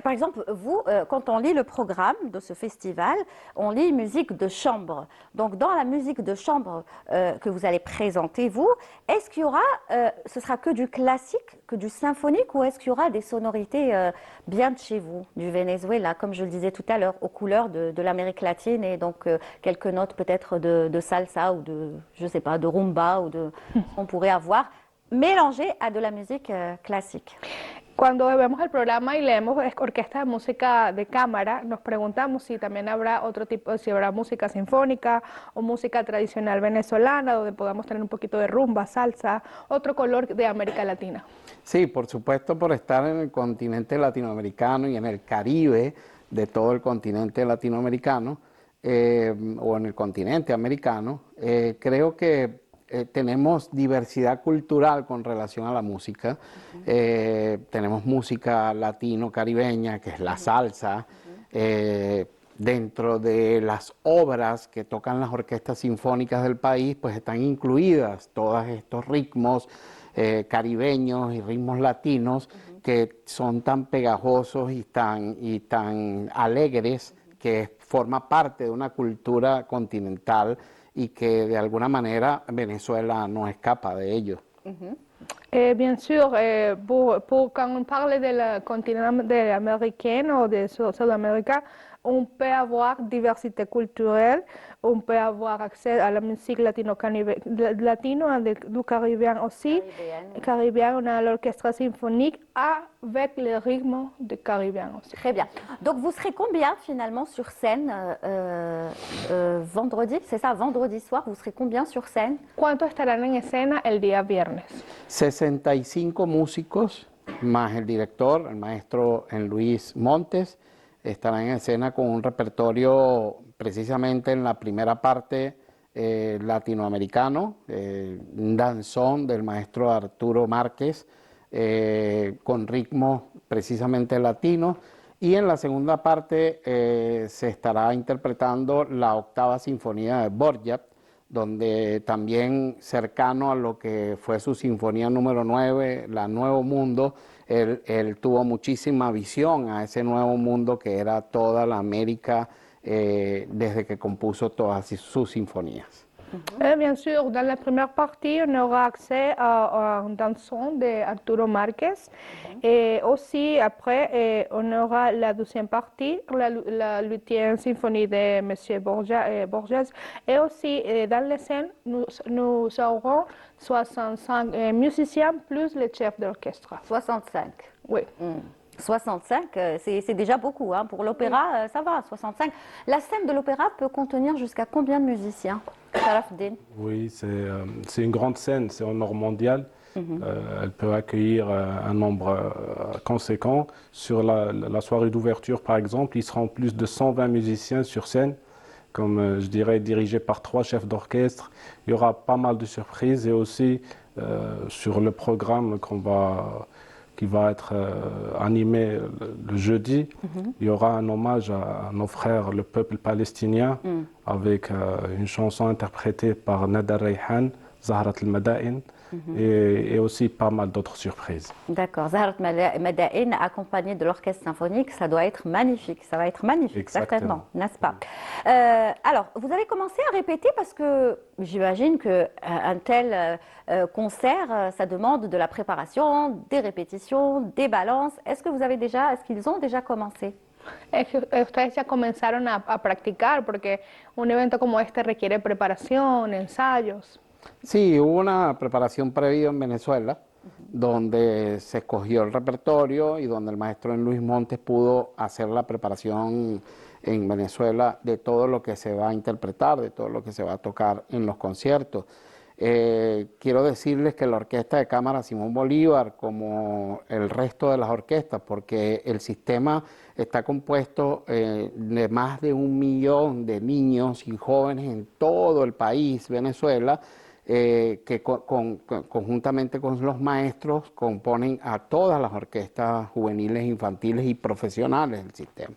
par exemple, vous, quand on lit le programme de ce festival, on lit musique de chambre. Donc, dans la musique de chambre que vous allez présenter, vous, est-ce qu'il y aura, ce sera que du classique, que du symphonique, ou est-ce qu'il y aura des sonorités bien de chez vous, du Venezuela, comme je le disais tout à l'heure, aux couleurs de l'Amérique latine, et donc quelques notes peut-être de salsa ou de, je sais pas, de rumba ou de, on pourrait avoir, mélangées à de la musique classique. Cuando vemos el programa y leemos orquesta de música de cámara, nos preguntamos si también habrá otro tipo, si habrá música sinfónica o música tradicional venezolana, donde podamos tener un poquito de rumba, salsa, otro color de América Latina. Sí, por supuesto, por estar en el continente latinoamericano y en el Caribe de todo el continente latinoamericano, o en el continente americano, creo que tenemos diversidad cultural con relación a la música. Tenemos música latino-caribeña, que es la salsa, dentro de las obras que tocan las orquestas sinfónicas del país, pues están incluidas todos estos ritmos caribeños y ritmos latinos que son tan pegajosos y tan alegres, que forma parte de una cultura continental y que de alguna manera Venezuela no escapa de ello. Bien sûr, quand on parle de continent américain ou de Sud-Amérique, on peut avoir diversité culturelle, on peut avoir accès à la musique latino du Caribien aussi. Caribien, on a l'orchestre symphonique avec le rythme du Caribien aussi. Très bien. Donc vous serez combien finalement sur scène vendredi? C'est ça, vendredi soir, vous serez combien sur scène? ¿Cuántos estarán en escena el día viernes? 65 músicos, más el director, el maestro Luis Montes, estarán en escena con un repertorio precisamente en la primera parte latinoamericano, un danzón del maestro Arturo Márquez, con ritmos precisamente latinos, y en la segunda parte se estará interpretando la octava sinfonía de Borjak, donde también cercano a lo que fue su sinfonía número 9, la Nuevo Mundo, él tuvo muchísima visión a ese nuevo mundo que era toda la América desde que compuso todas sus sinfonías. Bien sûr, dans la première partie, on aura accès à un danson de Arturo Márquez. Et aussi, après, on aura la deuxième partie, la 8e symphonie de M. Borges. Et aussi, dans les scènes, nous aurons 65 musiciens plus le chef d'orchestre. 65. Oui. 65, c'est déjà beaucoup. Hein. Pour l'opéra, ça va, 65. La scène de l'opéra peut contenir jusqu'à combien de musiciens? Sharafdin? Oui, c'est une grande scène, c'est en or mondial. Elle peut accueillir un nombre conséquent. Sur la soirée d'ouverture, par exemple, ils seront plus de 120 musiciens sur scène, comme je dirais, dirigés par 3 chefs d'orchestre. Il y aura pas mal de surprises et aussi sur le programme qui va être animé le jeudi, il y aura un hommage à nos frères, le peuple palestinien, avec une chanson interprétée par Nada Rayhan, Zahrat al-Mada'in, et aussi pas mal d'autres surprises. D'accord, Zahrat Mada'in accompagné de l'orchestre symphonique, ça doit être magnifique, ça va être magnifique. Exactement. Certainement, n'est-ce pas? Alors, vous avez commencé à répéter parce que j'imagine qu'un tel concert, ça demande de la préparation, des répétitions, des balances. Est-ce qu'ils ont déjà commencé? Ustedes ya comenzaron a practicar porque un evento como este requiere preparación, ensayos. Sí, hubo una preparación previa en Venezuela, donde se escogió el repertorio y donde el maestro Luis Montes pudo hacer la preparación en Venezuela de todo lo que se va a interpretar, de todo lo que se va a tocar en los conciertos. Quiero decirles que la Orquesta de Cámara Simón Bolívar, como el resto de las orquestas, porque el sistema está compuesto de más de 1 millón de niños y jóvenes en todo el país, Venezuela, que conjuntamente con los maestros componen a todas las orquestas juveniles, infantiles y profesionales del sistema.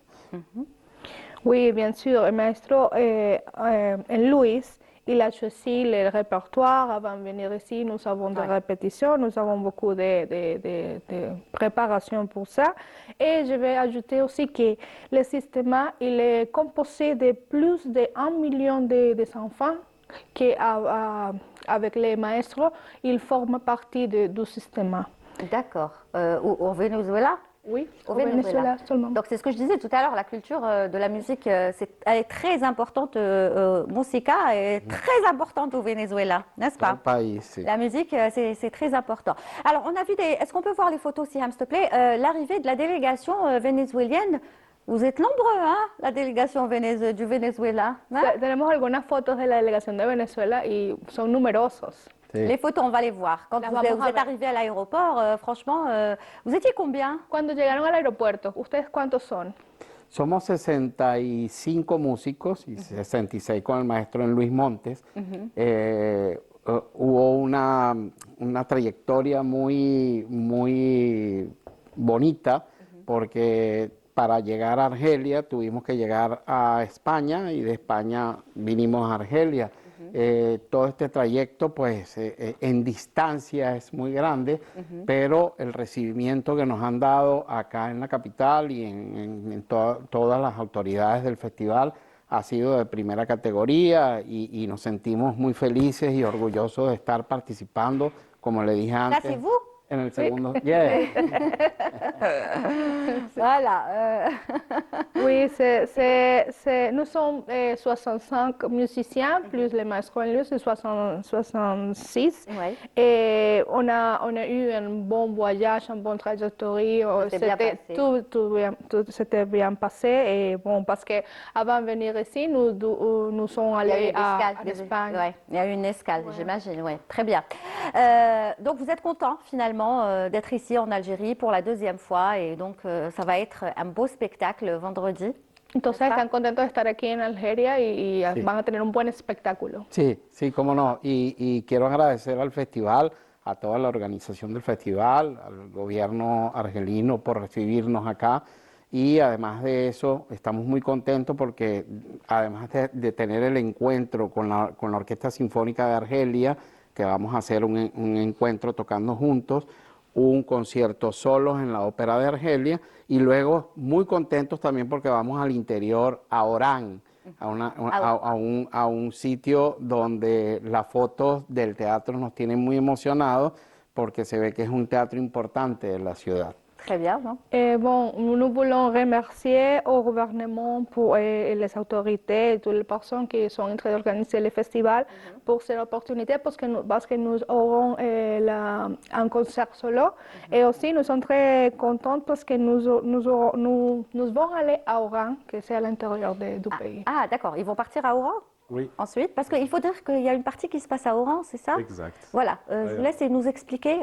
Oui, bien sûr. Le maestro Luis, il a choisi le répertoire avant de venir ici. Nous avons des répétitions, nous avons beaucoup de préparation pour ça. Et je vais ajouter aussi que le système il est composé de plus de 1 million d'enfants qui, avec les maestros, ils forment partie du système. D'accord. Au Venezuela? Oui, au Venezuela seulement. Donc c'est ce que je disais tout à l'heure, la culture de la musique, elle est très importante, musica est très importante au Venezuela, n'est-ce pas? La musique, c'est très important. Alors on a vu est-ce qu'on peut voir les photos, Siham, s'il te plaît? L'arrivée de la délégation vénézuélienne. Vous êtes nombreux, hein, la délégation du Venezuela. Hein? Tenemos algunas fotos de la delegación de Venezuela y son numerosos. Sí. Les photos, on va les voir. Quand vous êtes arrivé à l'aéroport, franchement, vous étiez combien? Cuando llegaron al aeropuerto, ¿ustedes cuántos son? Somos 65 músicos y 66 con el maestro Luis Montes. Hubo una trayectoria muy bonita porque para llegar a Argelia tuvimos que llegar a España y de España vinimos a Argelia. Todo este trayecto pues en distancia es muy grande, pero el recibimiento que nos han dado acá en la capital y en todas las autoridades del festival ha sido de primera categoría y nos sentimos muy felices y orgullosos de estar participando, como le dije Là, antes. c'est vous? En el segundo. Yeah. Voilà. Oui, nous sommes 65 musiciens, plus les maestros en lieu, c'est 66. Ouais. Et on a eu un bon voyage, une bonne trajectoire. C'était bien passé. Tout s'était bien passé. Et bon, parce qu'avant de venir ici, nous sommes Il y a eu allés une escale. à l'Espagne. Ouais, il y a eu une escale, j'imagine. Ouais, très bien. Donc vous êtes content finalement d'être ici en Algérie pour la deuxième fois et donc ça va être un beau spectacle vendredi. Entonces están contentos de estar aquí en Algeria y Sí. van a tener un buen espectáculo. Sí, sí, cómo no. Y quiero agradecer al festival, a toda la organización del festival, al gobierno argelino por recibirnos acá. Y además de eso, estamos muy contentos porque además de tener el encuentro con la Orquesta Sinfónica de Argelia, que vamos a hacer un encuentro tocando juntos, un concierto solos en la Ópera de Argelia y luego muy contentos también porque vamos al interior, a Orán, a un sitio donde las fotos del teatro nos tienen muy emocionados porque se ve que es un teatro importante de la ciudad. Très bien, non? Et bon, nous voulons remercier au gouvernement et les autorités et toutes les personnes qui sont en train d'organiser le festival pour cette opportunité parce que nous aurons un concert solo. Et aussi, nous sommes très contents parce que nous allons aller à Oran, que c'est à l'intérieur du pays. Ah, d'accord. Ils vont partir à Oran Oui, ensuite? Parce qu'il faut dire qu'il y a une partie qui se passe à Oran, c'est ça? exact. Voilà. Je vous laisse nous expliquer.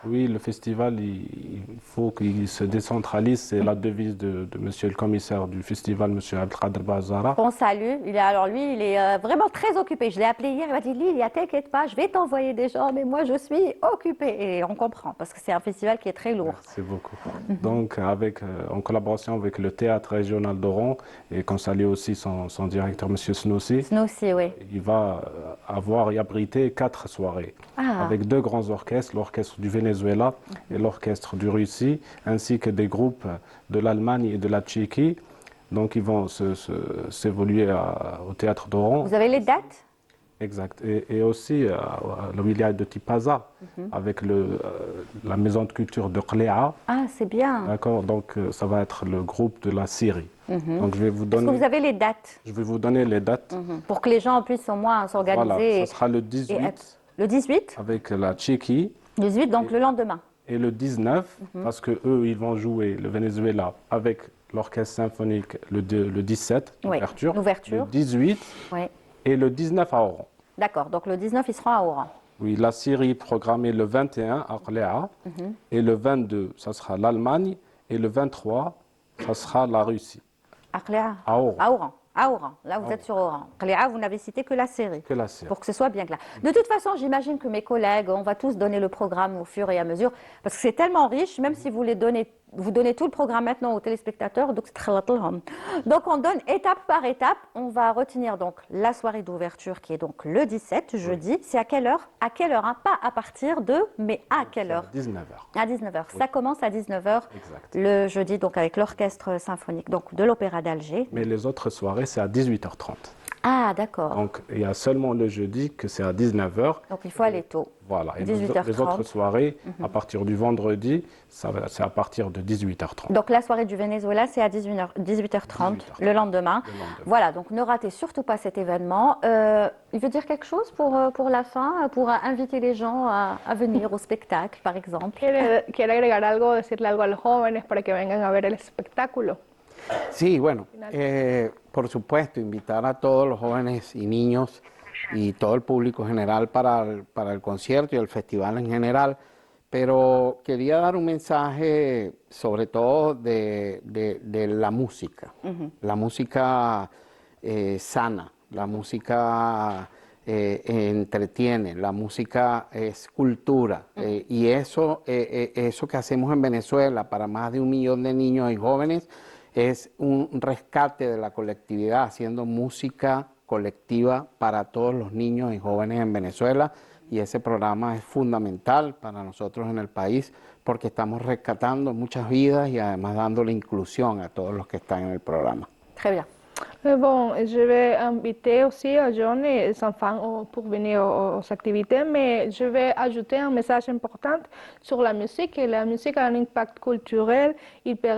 Oui, le festival, il faut qu'il se décentralise. C'est la devise de monsieur le commissaire du festival, monsieur Abdelkader Bazara. On salue. Alors lui, il est vraiment très occupé. Je l'ai appelé hier, il m'a dit Lilia, t'inquiète pas, je vais t'envoyer des gens, mais moi je suis occupée. Et on comprend parce que c'est un festival qui est très lourd. C'est beaucoup. Donc, en collaboration avec le théâtre régional d'Oran, et qu'on salue aussi son directeur, monsieur Snoussi, Nous aussi, oui. il va avoir et abriter 4 soirées Ah. avec 2 grands orchestres, l'orchestre du Venezuela et l'orchestre du Russie, ainsi que des groupes de l'Allemagne et de la Tchéquie. Donc ils vont s'évoluer au théâtre d'Oran. Vous avez les dates? Exact. Et aussi à la wilaya de Tipaza, avec la maison de culture de Qléa. Ah, c'est bien. D'accord, donc ça va être le groupe de la Syrie. Donc je vais vous Est-ce que donner, vous avez les dates je vais vous donner les dates. pour que les gens puissent au moins s'organiser? Voilà, et- ça sera le et 18 être- Le 18? avec la Tchéquie 18, donc le lendemain. et le 19, parce que eux ils vont jouer le Venezuela avec l'orchestre symphonique le 17, Oui, l'ouverture, l'ouverture. le 18 Oui. et le 19 à Oran. D'accord, donc le 19, ils seront à Oran. Oui, la Syrie programmée le 21 à Qléa et le 22, ça sera l'Allemagne et le 23, ça sera la Russie. À Qléa. À Oran. À Oran. À Oran. Là, vous À êtes sur Oran. Qléa, vous n'avez cité que la série. Que la Syrie. Pour que ce soit bien clair. De toute façon, j'imagine que mes collègues, on va tous donner le programme au fur et à mesure, parce que c'est tellement riche, même si vous donnez tout le programme maintenant aux téléspectateurs, donc c'est très longtemps. Donc on donne étape par étape. On va retenir donc la soirée d'ouverture qui est donc le 17, jeudi. C'est à quelle heure? À quelle heure, hein? Pas à partir de, mais à quelle heure? 19h. À 19h. Ça commence à 19h Exact. le jeudi, donc avec l'orchestre symphonique donc de l'Opéra d'Alger. Mais les autres soirées, c'est à 18h30. Ah, d'accord. Donc il y a seulement le jeudi que c'est à 19h. Donc il faut aller tôt. Voilà. Et 18h30. les autres soirées, à partir du vendredi, c'est à partir de 18h30. Donc la soirée du Venezuela, c'est à 18h30 le lendemain. Voilà, donc ne ratez surtout pas cet événement. Il veut dire quelque chose pour la fin, pour inviter les gens à venir au spectacle, par exemple? ¿Quiere agregar algo, decirle algo a los jóvenes para que vengan a ver el espectáculo? Sí, bueno, por supuesto, invitar a todos los jóvenes y niños y todo el público general para el concierto y el festival en general, pero quería dar un mensaje sobre todo de la música, la música sana, la música entretiene, la música es cultura y eso que hacemos en Venezuela para más de 1 millón de niños y jóvenes es un rescate de la colectividad, haciendo música colectiva para todos los niños y jóvenes en Venezuela, y ese programa es fundamental para nosotros en el país porque estamos rescatando muchas vidas y además dando la inclusión a todos los que están en el programa. Très bien. Bon, je vais inviter aussi John et les enfants pour venir aux activités, mais je vais ajouter un message important sur la musique. Et la musique a un impact culturel, il peut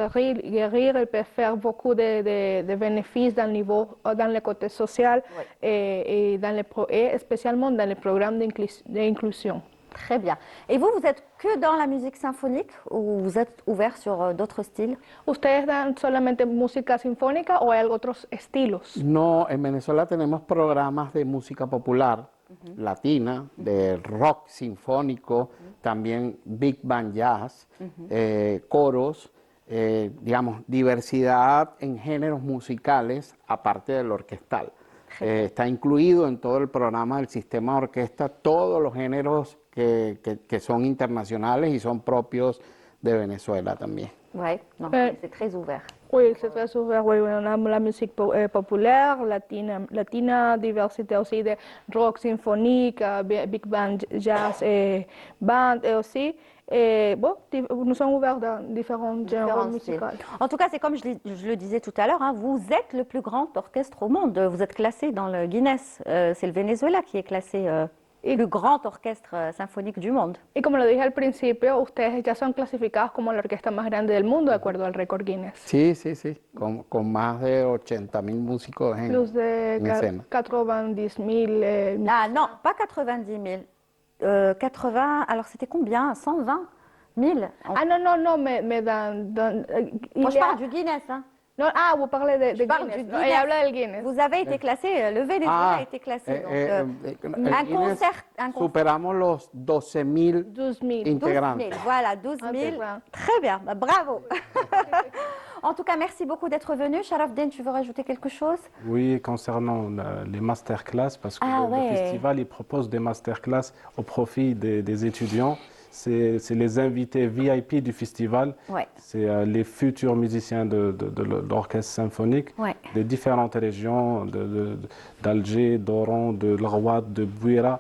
guérir, il peut faire beaucoup de bénéfices dans le côté social et spécialement dans les programmes d'inclusion. Très bien. Et vous, vous êtes que dans la musique symphonique ou vous êtes ouvert sur d'autres styles? ¿Ustedes dan solamente música sinfónica o hay otros estilos? No, en Venezuela tenemos programas de música popular latina, de rock sinfónico, también big band jazz, coros, digamos, diversidad en géneros musicales aparte del orquestal. Está incluido en todo el programa del sistema de orquesta todos los géneros que son internacionales y son propios de Venezuela también. Oui, c'est très ouvert. Oui, c'est très ouvert. Oui, on a la musique populaire, latina, diversité aussi de rock symphonique, big band, jazz, band et aussi. Et bon, nous sommes ouverts dans différents genres musicaux. En tout cas, c'est comme je le disais tout à l'heure, hein, vous êtes le plus grand orchestre au monde. Vous êtes classé dans le Guinness. C'est le Venezuela qui est classé le grand orchestre symphonique du monde. Y como lo dije al principio, ustedes ya son clasificados como la orquesta más grande del mundo de acuerdo al récord Guinness. Sí, sí, sí, con más de 80.000 músicos en escena. 90.000. Ah non, pas 90 000. 80, alors c'était combien? 120 000? Ah non, mais Moi je parle du Guinness. Hein. Non, vous parlez de Guinness. Guinness. Elle habla del Guinness. Vous avez été classé, le Venezuela a été classé. Un concert. Superamos los 12.000 integrantes. 12 000, voilà, 12 000. Très bien, bah, bravo. En tout cas, merci beaucoup d'être venu. Sharafdin, tu veux rajouter quelque chose? Oui, concernant les masterclass, parce que le festival il propose des masterclass au profit des étudiants. C'est les invités VIP du festival, c'est les futurs musiciens de l'orchestre symphonique de différentes régions, d'Alger, d'Oran, de l'Arwad, de Bouira.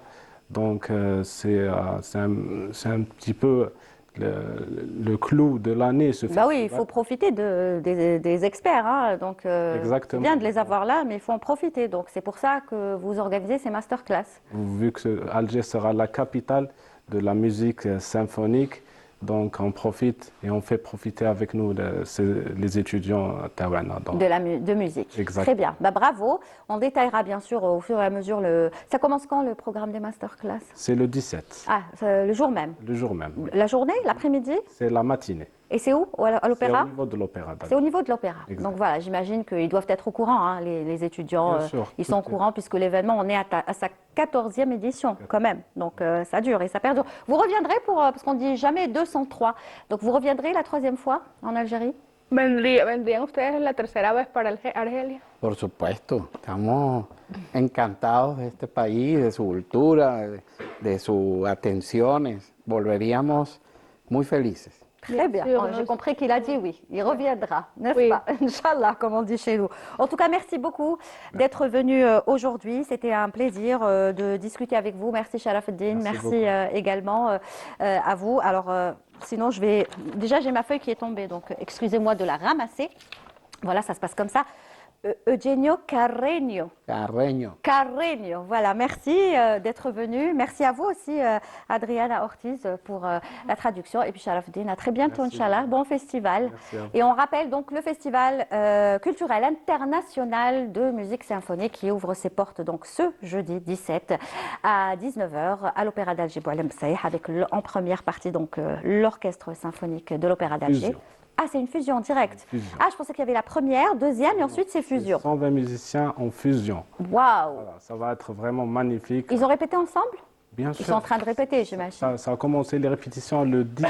Donc c'est un petit peu le clou de l'année. Bah oui, il faut profiter des experts, hein. Donc c'est bien de les avoir là, mais il faut en profiter. Donc c'est pour ça que vous organisez ces masterclass. Vu que Alger sera la capitale de la musique symphonique, donc on profite et on fait profiter avec nous les étudiants de musique. Exact. Très bien, bah, bravo. On détaillera bien sûr au fur et à mesure Ça commence quand le programme des masterclass? C'est le 17. Ah, le jour même? Le jour même, oui. La journée, l'après-midi? C'est la matinée. Et c'est où? À l'opéra? C'est au niveau de l'opéra. C'est au niveau de l'opéra. Donc voilà, j'imagine qu'ils doivent être au courant, hein, les étudiants. Bien sûr, ils sont au courant puisque l'événement, on est à sa 14e édition quand même. Donc ça dure et ça perdure. Vous reviendrez parce qu'on dit jamais 203. Donc vous reviendrez la 3e fois en Algérie? ¿Vendrían ustedes la tercera vez para Argelia? Por supuesto, estamos encantados de este país, de su cultura, de sus atenciones. Volveríamos muy felices. Très bien, j'ai compris qu'il a dit oui, il reviendra, n'est-ce pas? Inch'Allah, comme on dit chez nous. En tout cas, merci beaucoup d'être venu aujourd'hui. C'était un plaisir de discuter avec vous. Merci Sharafdin, merci également à vous. Alors, sinon, déjà, j'ai ma feuille qui est tombée, donc excusez-moi de la ramasser. Voilà, ça se passe comme ça. Eugenio Carreño. Carreño, voilà, merci d'être venu. Merci à vous aussi, Adriana Ortiz, pour la traduction. Et puis Sharafdin, à très bientôt, Inch'Allah. Bon festival. Et on rappelle donc le festival culturel international de musique symphonique qui ouvre ses portes donc ce jeudi 17 à 19h à l'Opéra d'Alger Boualem Saïh avec en première partie donc l'orchestre symphonique de l'Opéra d'Alger. Ah, c'est une fusion directe. Ah, je pensais qu'il y avait la première, deuxième et ensuite c'est fusion. 120 musiciens en fusion. Waouh! Voilà, ça va être vraiment magnifique. Ils ont répété ensemble? Bien sûr. Ils sont en train de répéter, j'imagine. Ça a commencé les répétitions le 10.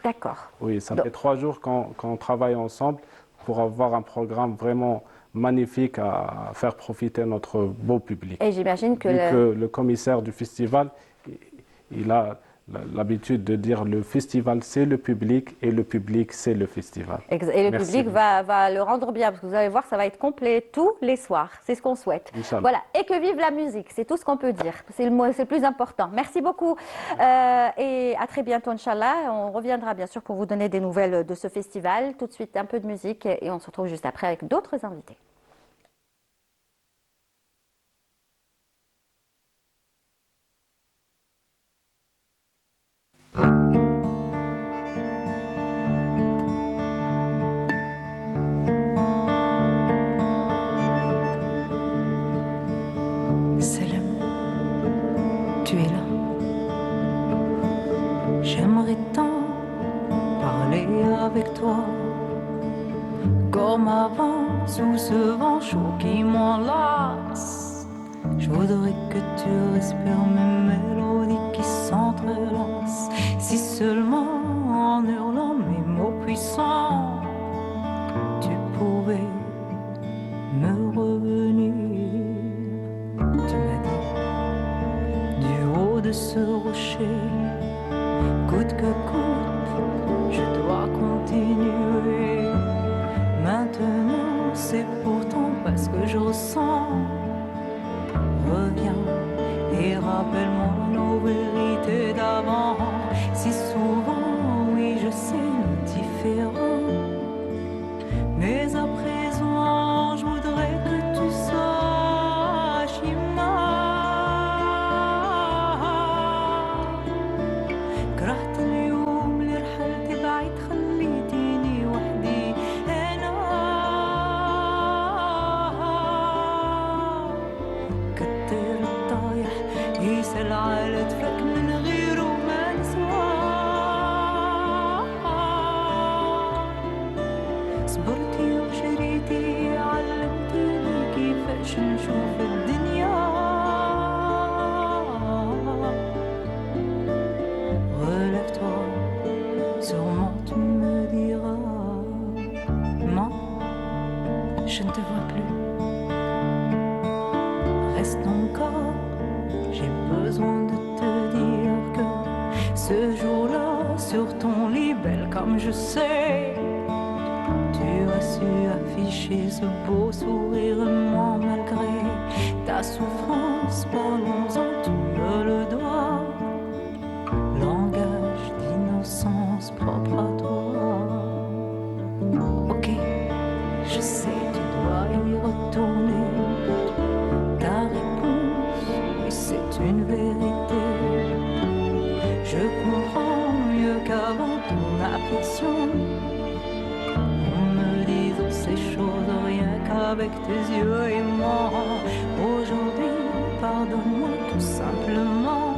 D'accord. Oui, ça fait 3 jours qu'on travaille ensemble pour avoir un programme vraiment magnifique à faire profiter notre beau public. Et j'imagine que le commissaire du festival, il a l'habitude de dire le festival c'est le public et le public c'est le festival. Et le Merci public beaucoup. va le rendre bien, parce que vous allez voir, ça va être complet tous les soirs. C'est ce qu'on souhaite. Inch'Allah. Voilà, et que vive la musique, c'est tout ce qu'on peut dire. C'est le plus important. Merci beaucoup. Et à très bientôt, Inch'Allah. On reviendra bien sûr pour vous donner des nouvelles de ce festival. Tout de suite, un peu de musique et on se retrouve juste après avec d'autres invités. Salam, tu es là. J'aimerais tant parler avec toi, comme avant, sous ce vent chaud qui m'enlace. Je voudrais que tu respires mes mélodies qui s'entrelacent. Si seulement en hurlant mes mots puissants, tu pouvais me revenir. Tu m'as dit, du haut de ce rocher, coûte que coûte, je dois continuer. Maintenant, c'est pourtant parce que je ressens. Reviens et rappelle-moi nos vérités d'avant. Si souvent, oui, je sais, nous différents. Mais à présent, je voudrais que tu saches, Ima, كرهت اليوم اللي رحلت بعيد خليتيني وحدي أنا. كتر الطايح يسأل على طفلك من غيره ما نسواه. صبرتي وشريتي علمتيني كيفاش نشوف الدنيا. Relève-toi, sûrement tu me diras, moi, je ne te vois plus. Reste encore, j'ai besoin de te dire que ce jour-là, sur ton lit, belle comme je sais, tu as su afficher ce beau sourire, moi malgré ta souffrance, parlons-en, tu me le dois. Langage d'innocence propre à toi. Ok, je sais, tu dois y retourner. Ta réponse, oui, c'est une vérité. Je comprends mieux qu'avant ton affection. En me disant ces choses, rien qu'avec tes yeux et moi. Aujourd'hui, pardonne-moi tout simplement.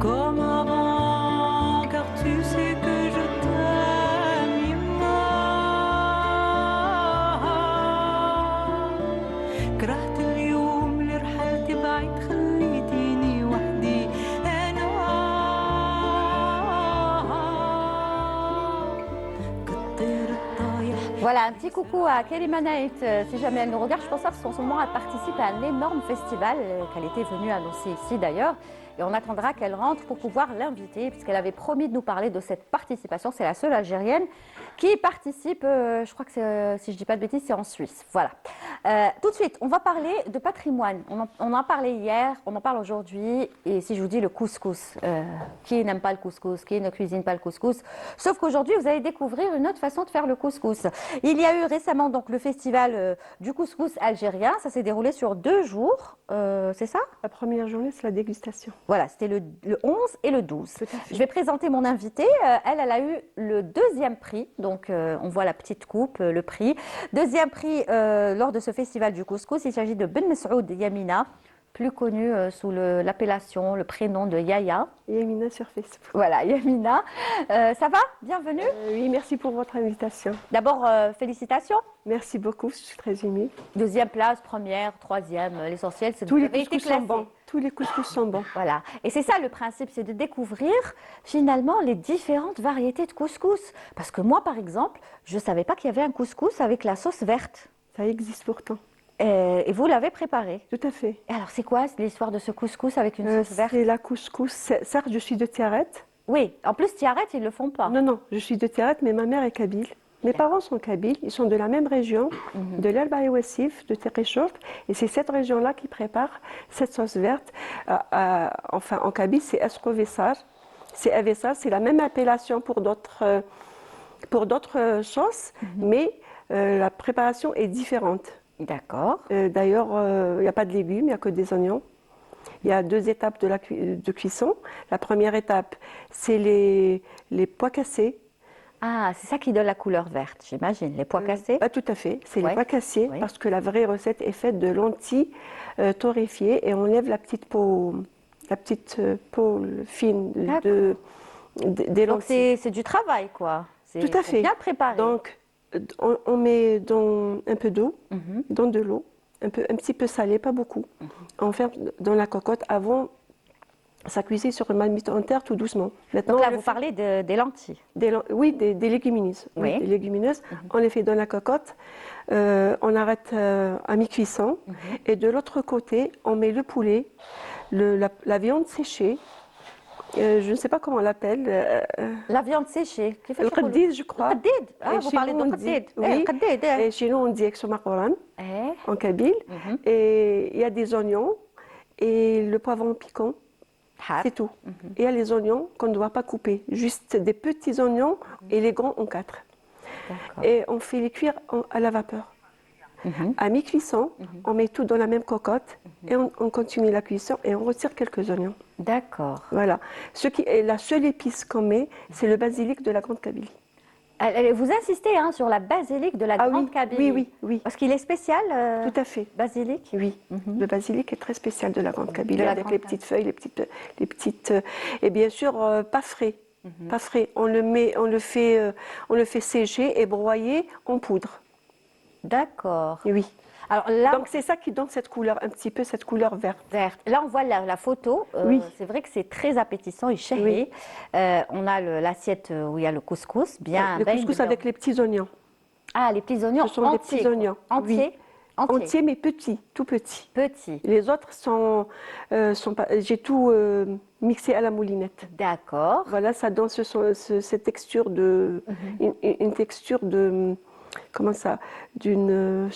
Comme avant, car tu sais que je t'aime, Ima. كرهت اليوم اللي رحلت بعيد خليتيني وحدي أنا. كتر الطايح. Voilà, un petit coucou à Kelima Naït, si jamais elle nous regarde. Je pense qu'en ce moment, elle participe à un énorme festival qu'elle était venue annoncer ici d'ailleurs. Et on attendra qu'elle rentre pour pouvoir l'inviter, puisqu'elle avait promis de nous parler de cette participation. C'est la seule Algérienne qui participe, je crois que c'est, si je ne dis pas de bêtises, c'est en Suisse. Voilà. Tout de suite, on va parler de patrimoine. On en parlait hier, on en parle aujourd'hui. Et si je vous dis le couscous, qui n'aime pas le couscous, qui ne cuisine pas le couscous? Sauf qu'aujourd'hui, vous allez découvrir une autre façon de faire le couscous. Il y a eu récemment donc, le festival du couscous algérien. Ça s'est déroulé sur 2 jours, c'est ça? La première journée, c'est la dégustation. Voilà, c'était le 11 et le 12. Je vais présenter mon invitée. Elle a eu le 2e prix. Donc, on voit la petite coupe, le prix. 2e prix lors de ce festival du couscous. Il s'agit de Ben Messoud Yamina, plus connue sous l'appellation, le prénom de Yaya. Yamina sur Facebook. Voilà, Yamina. Ça va? Bienvenue. Oui, merci pour votre invitation. D'abord, félicitations. Merci beaucoup, je suis très émue. 2e place, 1re, 3e. L'essentiel, c'est de Tous les avez été couscous sont classée. bons. Tous les couscous sont bons. Voilà. Et c'est ça le principe, c'est de découvrir finalement les différentes variétés de couscous. Parce que moi, par exemple, je ne savais pas qu'il y avait un couscous avec la sauce verte. Ça existe pourtant. Et vous l'avez préparé. Tout à fait. Et alors, c'est quoi l'histoire de ce couscous avec une sauce verte? C'est la couscous. Certes, je suis de Tiaret. Oui, en plus, Tiaret, ils ne le font pas. Non, non, je suis de Tiaret, mais ma mère est kabyle. Mes parents sont kabyles, ils sont de la même région, de l'El Baï Wassif, de Terechourt, et c'est cette région-là qui prépare cette sauce verte. Enfin, en kabyle, c'est esrovessar. C'est avessar, c'est la même appellation pour d'autres sauces, mais la préparation est différente. D'accord. D'ailleurs, il n'y a pas de légumes, il n'y a que des oignons. Il y a 2 étapes de cuisson. La première étape, c'est les pois cassés. Ah, c'est ça qui donne la couleur verte, j'imagine, les pois cassés. Tout à fait, c'est Ouais. les pois cassés, Oui. parce que la vraie recette est faite de lentilles torréfiées et on enlève la petite peau fine des Donc, lentilles. c'est du travail, quoi. Tout à faut fait. bien le préparer. Donc, on met dans un peu d'eau, dans de l'eau, un petit peu salée, pas beaucoup. On ferme dans la cocotte avant sa cuisine sur une marmite en terre tout doucement. Maintenant, Donc là, on le vous fait- parlez des lentilles. Oui, des légumineuses. Oui, Oui. des légumineuses. On les fait dans la cocotte. On arrête à mi-cuisson. Et de l'autre côté, on met le poulet, la viande séchée. Je ne sais pas comment on l'appelle. La viande séchée. Le qadid, je crois. Le qadid. Ah, Et vous chez parlez nous, de on dit- qadid. oui. Qadid, Et chez nous, on dit Exoma Quran, Eh, en kabyle. Et il y a des oignons et le poivron piquant. har. C'est tout. Et il y a les oignons qu'on ne doit pas couper. Juste des petits oignons et les grands en 4. D'accord. Et on fait les cuire à la vapeur. À mi-cuisson, on met tout dans la même cocotte et on continue la cuisson et on retire quelques oignons. D'accord. Voilà. Ce qui est la seule épice qu'on met, c'est le basilic de la Grande Kabylie. Vous insistez hein, sur la basilic de la Ah Grande oui, Kabylie. oui. Parce qu'il est spécial, Tout à fait. basilic. Oui, le basilic est très spécial de la Grande Kabylie, De la avec Grande les petites feuilles, les petites, et bien sûr pas frais, pas frais. On le fait sécher et broyer en poudre. D'accord. Oui. Alors là, Donc c'est ça qui donne cette couleur, un petit peu cette couleur verte. verte. Là, on voit la photo. Oui. C'est vrai que c'est très appétissant et chéri. Oui. On a l'assiette où il y a le couscous, bien. Le bien couscous bien. avec les petits oignons. Ah, les petits oignons Ce sont des entiers. petits quoi. oignons. Entiers. Oui. Entiers. Entiers mais petits, tout petits. Petits. Les autres sont pas. J'ai tout mixé à la moulinette. D'accord. Voilà, ça donne cette texture de, une texture de, comment ça, d'une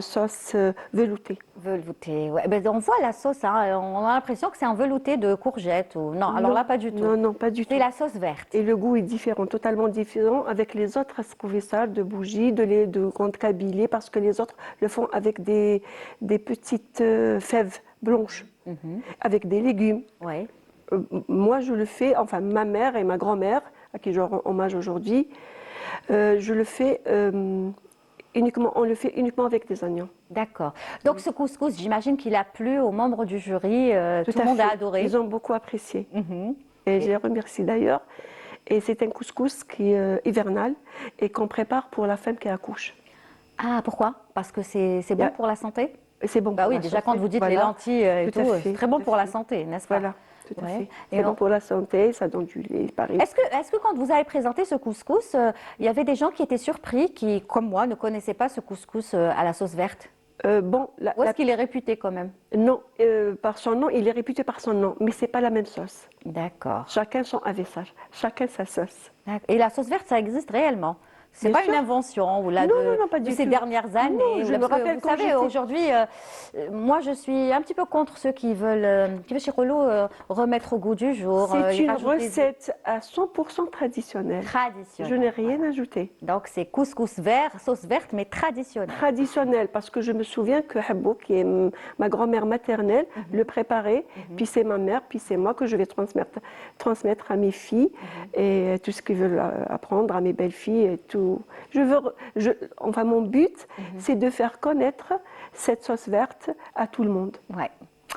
sauce veloutée. Velouté. Ouais. Ben, on voit la sauce. Hein. On a l'impression que c'est un velouté de courgettes. Ou... Non, alors Non, là, pas du tout. Non, non, pas du tout. C'est la sauce verte. Et le goût est différent, totalement différent avec les autres escrouvessards de bougies, de Grande Kabylie, parce que les autres le font avec des petites fèves blanches, avec des légumes. Oui. Moi, je le fais, enfin ma mère et ma grand-mère, à qui je rends hommage aujourd'hui, je le fais uniquement, on le fait uniquement avec des oignons. D'accord. Donc ce couscous, j'imagine qu'il a plu aux membres du jury. Tout le monde a adoré. Ils ont beaucoup apprécié. Mhm. Et je les remercie d'ailleurs. Et c'est un couscous qui est hivernal et qu'on prépare pour la femme qui accouche. Ah, pourquoi? Parce que c'est bon pour la santé? Et c'est bon Bah pour oui, la déjà santé. quand vous dites les Voilà. lentilles et Tout à tout, fait, c'est très bon tout à pour la fait. santé, n'est-ce pas? Voilà, tout à Ouais. fait. Et C'est bon pour la santé, ça donne du lait, pareil. Est-ce que quand vous avez présenté ce couscous, il y avait des gens qui étaient surpris, qui, comme moi, ne connaissaient pas ce couscous à la sauce verte? Bon, Où est-ce qu'il est réputé quand même? non, par son nom, il est réputé par son nom, mais c'est pas la même sauce. D'accord. Chacun son avessage, chacun sa sauce. Et la sauce verte, ça existe réellement? C'est Bien pas sûr. une invention ou là Non, de, non, non, pas de du ces tout. dernières années. Non, ou je là, me parce que rappelle vous quand savez, j'étais- aujourd'hui, moi je suis un petit peu contre ceux qui veulent chez Relou remettre au goût du jour. C'est y une rajouter des- recette à 100% traditionnelle. traditionnelle. Je n'ai rien ajouté. Donc c'est couscous vert, sauce verte, mais traditionnelle. Traditionnelle, parce que je me souviens que Habbo, qui est ma grand-mère maternelle, le préparait, puis c'est ma mère, puis c'est moi que je vais transmettre à mes filles et tout ce qu'ils veulent apprendre, à mes belles-filles et tout. Enfin, mon but, c'est de faire connaître cette sauce verte à tout le monde. Ouais.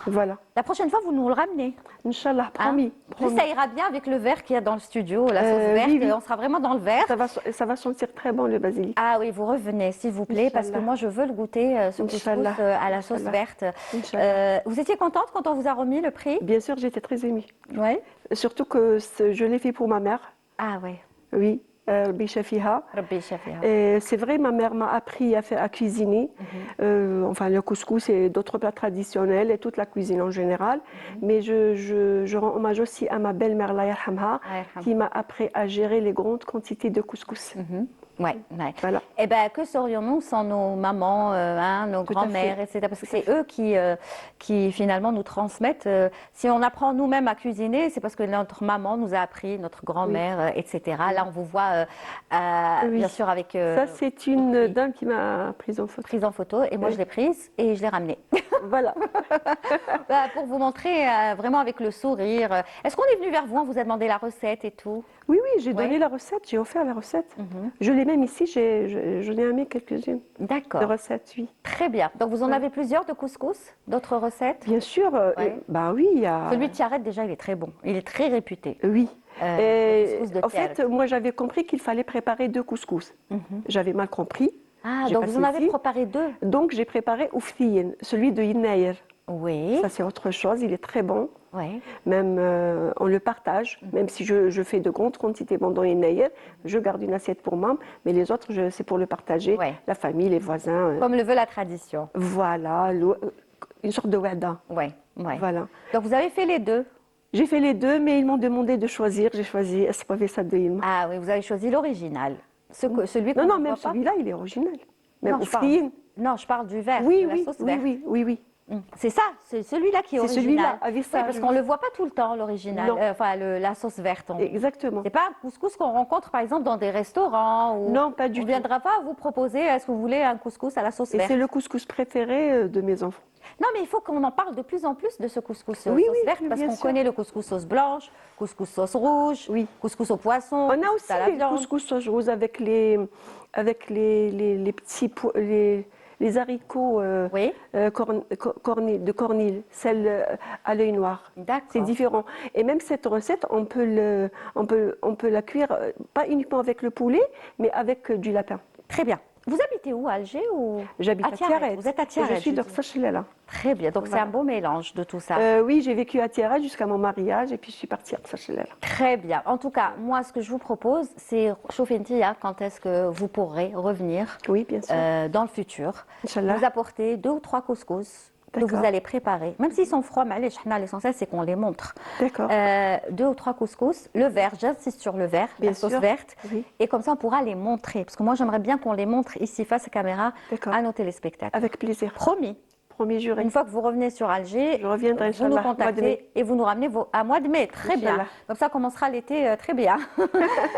Voilà. La prochaine fois, vous nous le ramenez. Inch'Allah, hein. promis. En plus, ça ira bien avec le verre qu'il y a dans le studio, la sauce verte. oui, oui. On sera vraiment dans le verre. Ça va sentir très bon le basilic. Ah oui, vous revenez, s'il vous plaît, parce que Inch'Allah. moi, je veux le goûter, ce couscous Inch'Allah. à la sauce Inch'Allah. verte. Inch'Allah. Vous étiez contente quand on vous a remis le prix? Bien sûr, j'étais très émue. Oui. Surtout que je l'ai fait pour ma mère. Ah oui. Oui. ربي يشافيها. ربي يشافيها. Et c'est vrai, ma mère m'a appris à cuisiner. Enfin, le couscous et d'autres plats traditionnels et toute la cuisine en général. Mais je rends hommage aussi à ma belle-mère, Allah yarhamha, qui m'a appris à gérer les grandes quantités de couscous. Ouais, ouais. Voilà. Eh ben, que serions-nous sans nos mamans, nos Tout à grands-mères, fait. etc. Parce que c'est eux qui finalement nous transmettent. Si on apprend nous-mêmes à cuisiner, c'est parce que notre maman nous a appris, notre grand-mère, etc. Là, on vous voit, Oui. bien sûr, avec Ça, c'est une dame qui m'a prise en photo. prise en photo. Et moi, je l'ai prise et je l'ai ramenée. Voilà. Bah, pour vous montrer vraiment avec le sourire. Est-ce qu'on est venu vers vous, on vous a demandé la recette et tout? Oui, oui, j'ai donné Ouais. la recette, j'ai offert la recette. Je l'ai même ici, j'en ai amené quelques-unes de D'accord, recettes, oui. très bien. Donc, vous en avez plusieurs de couscous, d'autres recettes? Bien sûr, Ouais. bah oui, il y a... Celui de Tiaret, déjà, il est très bon. Il est très réputé. Oui. Le Et couscous de en fait, Tiaret. moi, j'avais compris qu'il fallait préparer 2 couscous. J'avais mal compris. Ah, j'ai donc pas vous en avez saisi. préparé 2? Donc, j'ai préparé ouftiyen, celui de Yinayer. Oui. Ça, c'est autre chose, il est très bon. Oui. Même, on le partage, même si je fais de grandes quantités pendant Yinayer, je garde une assiette pour moi, mais les autres, c'est pour le partager, Ouais. la famille, les voisins. Comme le veut la tradition. Voilà, une sorte de wada. Oui. Ouais. Voilà. Donc vous avez fait les 2? J'ai fait les 2, mais ils m'ont demandé de choisir. J'ai choisi Espavé Sadeim. Ah oui, vous avez choisi l'original. Celui qu'on Non, non, ne même voit pas. celui-là, il est original. Même Non, je parle, Ouftiyin. non, je parle du vert, Oui, de la oui, sauce oui, verte. oui, oui, oui. C'est ça, c'est celui-là qui est C'est original. celui-là, avec ça, Oui, parce je qu'on vois. ne le voit pas tout le temps, l'original. Non. Enfin, la sauce verte. Exactement. C'est pas un couscous qu'on rencontre, par exemple, dans des restaurants. Où Non, pas du on tout. ne viendra pas vous proposer, est-ce que vous voulez un couscous à la sauce Et verte? c'est le couscous préféré de mes enfants. Non, mais il faut qu'on en parle de plus en plus de ce couscous Oui, sauce oui, verte, oui, parce bien qu'on sûr. connaît le couscous sauce blanche, couscous sauce rouge, Oui. couscous au poisson, On a couscous aussi à la les viande. couscous sauce rose avec les petits les haricots Oui. de cornil, celle à l'œil noir. D'accord. C'est différent. Et même cette recette, on peut la cuire pas uniquement avec le poulet, mais avec du lapin. Très bien. Vous habitez où, à Alger ou J'habite à Tiaret. Vous êtes à Et Tiaret. je suis je dis. d'Orsachilala. Très bien. Donc c'est Voilà. un beau mélange de tout ça. Oui, j'ai vécu à Tiaret jusqu'à mon mariage et puis je suis partie à Orsachilala. Très bien. En tout cas, moi, ce que je vous propose, c'est Chofentia, quand est-ce que vous pourrez revenir Oui, bien sûr. dans le futur, Inch'Allah. vous apporter 2 ou 3 couscous que D'accord. vous allez préparer. Même s'ils sont froids, mais l'essentiel, c'est qu'on les montre. D'accord. 2 ou 3 couscous, le vert, j'insiste sur le vert, Bien la sauce sûr. verte. Oui. Et comme ça, on pourra les montrer. Parce que moi, j'aimerais bien qu'on les montre ici, face à caméra, D'accord. à nos téléspectateurs. Avec plaisir. Promis. Promis juré. Une fois que vous revenez sur Alger, Je reviendrai, vous nous Inch'Allah, mois de mai. contactez et vous nous ramenez à mois de mai. Très bien. Inch'Allah. Comme ça commencera l'été très bien,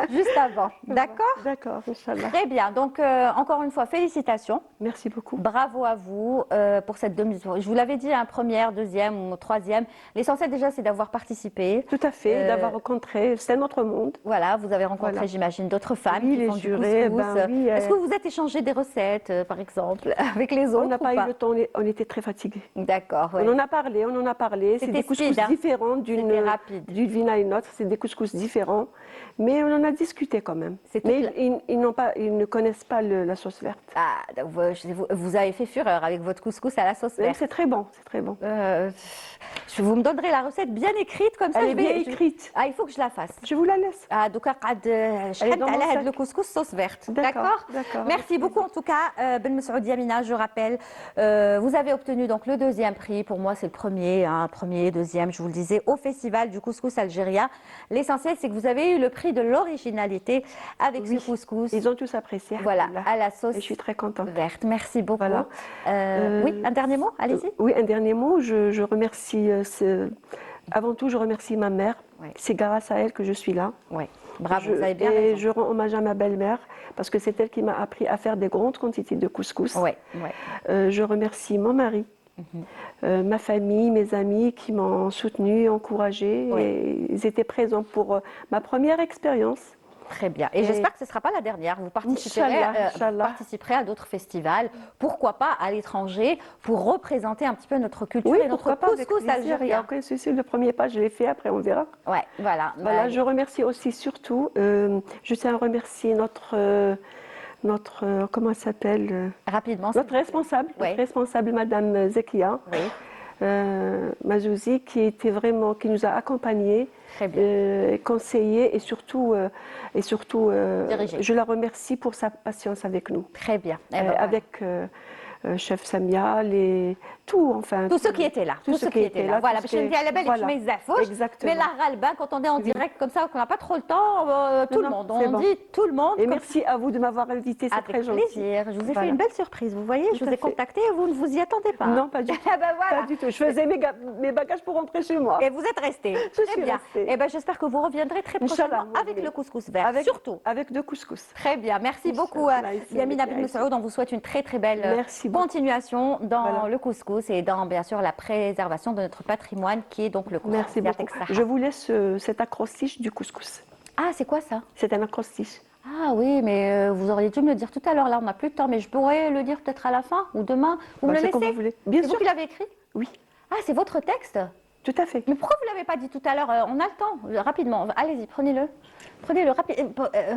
juste avant. D'accord? D'accord, Inch'Allah. Très bien. Donc, encore une fois, félicitations. Merci beaucoup. Bravo à vous pour cette demi-tour. Je vous l'avais dit, première, deuxième ou troisième. L'essentiel déjà, c'est d'avoir participé. Tout à fait, d'avoir rencontré, c'est un autre monde. Voilà, vous avez rencontré, Voilà. j'imagine, d'autres femmes Oui, qui les font du jurés, couscous. ben oui, Est-ce que vous vous êtes échangé des recettes, par exemple, avec les autres On n'a ou pas eu le temps, on était très fatigués. D'accord. ouais. On en a parlé. C'est C'était des couscous speed, hein. différents C'était rapide. d'une ville à une autre. C'est des couscous différents, mais on en a discuté quand même. C'est Mais toute ils ne connaissent pas la sauce verte. Ah, donc vous avez fait fureur avec votre couscous à la sauce Mais verte. c'est très bon, c'est très bon. Vous me donnerez la recette bien écrite comme ça. Elle je est vais- bien je- écrite. Ah, il faut que je la fasse. Je vous la laisse. Ah, donc, Elle est dans mon sac. le couscous sauce verte. D'accord, D'accord. d'accord. Merci beaucoup en tout cas, Ben Messoud Yamina. Je rappelle, vous avez obtenu donc le 2e prix. Pour moi, c'est le premier, premier, deuxième. Je vous le disais, au festival du couscous algérien. L'essentiel, c'est que vous avez eu le prix de l'originalité avec Oui. ce couscous. Ils ont tous apprécié. Voilà, alhamdoulilah. à la sauce Et je suis très contente. verte. Merci beaucoup. Voilà. Oui, un dernier mot. Allez-y. Oui, un dernier mot. Je remercie. Avant tout, je remercie ma mère. Oui. C'est grâce à elle que je suis là. Oui. Bravo. Je, vous avez bien et raison. je rends hommage à ma belle-mère parce que c'est elle qui m'a appris à faire des grandes quantités de couscous. Oui. Ouais. Je remercie mon mari, ma famille, mes amis qui m'ont soutenue, encouragée. Oui. Et ils étaient présents pour ma première expérience. Très bien. Et, Et- j'espère que ce ne sera pas la dernière. Vous participerez, Inch'Allah, Inch'Allah. participerez à d'autres festivals. Pourquoi pas à l'étranger pour représenter un petit peu notre culture Oui, et notre pourquoi pas, avec couscous plaisir. Il n'y a algérien. aucun souci. Le premier pas, je l'ai fait. Après, on verra. Ouais, voilà. Voilà, Bah, je remercie aussi surtout, je tiens à remercier notre comment elle s'appelle rapidement. notre responsable, Oui. Madame Zekia. Oui. Mazouzi, qui nous a accompagnés, Très bien. conseillés et surtout, Dirigés. je la remercie pour sa patience avec nous. Très bien. Eh ben, voilà. Avec chef Samia, enfin. Tous ceux qui étaient là. Tous ceux qui étaient là. Voilà, tout باش ce qui est- ندي على بالك voilà. ما يزعفوش. Exactement. Mais la غالبة, quand on est en direct comme ça, qu'on n'a pas trop le temps, tout le non, monde. c'est On bon. dit tout le monde. Et comme merci à vous de m'avoir invité, c'est Avec très gentil. plaisir. Je vous ai fait Voilà. une belle surprise. Vous voyez, je Tout vous à ai fait. contacté et vous ne vous y attendez pas. Non, pas du tout. Eh ben voilà. Pas du tout. Je faisais mes bagages pour rentrer chez moi. Et vous êtes resté. Je Très suis bien. restée. Eh ben, j'espère que vous reviendrez très Inch'Allah, prochainement avec oui. le couscous vert. Surtout. Avec 2 couscous. Très bien. Merci beaucoup, Inch'Allah, ici, Yamina avec Ben Aïssa. Messoud. On vous souhaite une très très belle Merci beaucoup. continuation dans Voilà. le couscous et dans bien sûr la préservation de notre patrimoine qui est donc le couscous. Merci beaucoup. Je vous laisse cet acrostiche du couscous. Ah, c'est quoi ça? C'est un acrostiche. Ah oui, mais vous auriez dû me le dire tout à l'heure. Là, on n'a plus de temps, mais je pourrais le dire peut-être à la fin ou demain. Vous me le C'est comme laissez? vous voulez. Bien C'est sûr. vous qui l'avez écrit? Oui, Ah, c'est votre texte? tout à fait. Mais pourquoi vous ne l'avez pas dit tout à l'heure? On a le temps, rapidement. Allez-y, prenez-le. Prenez-le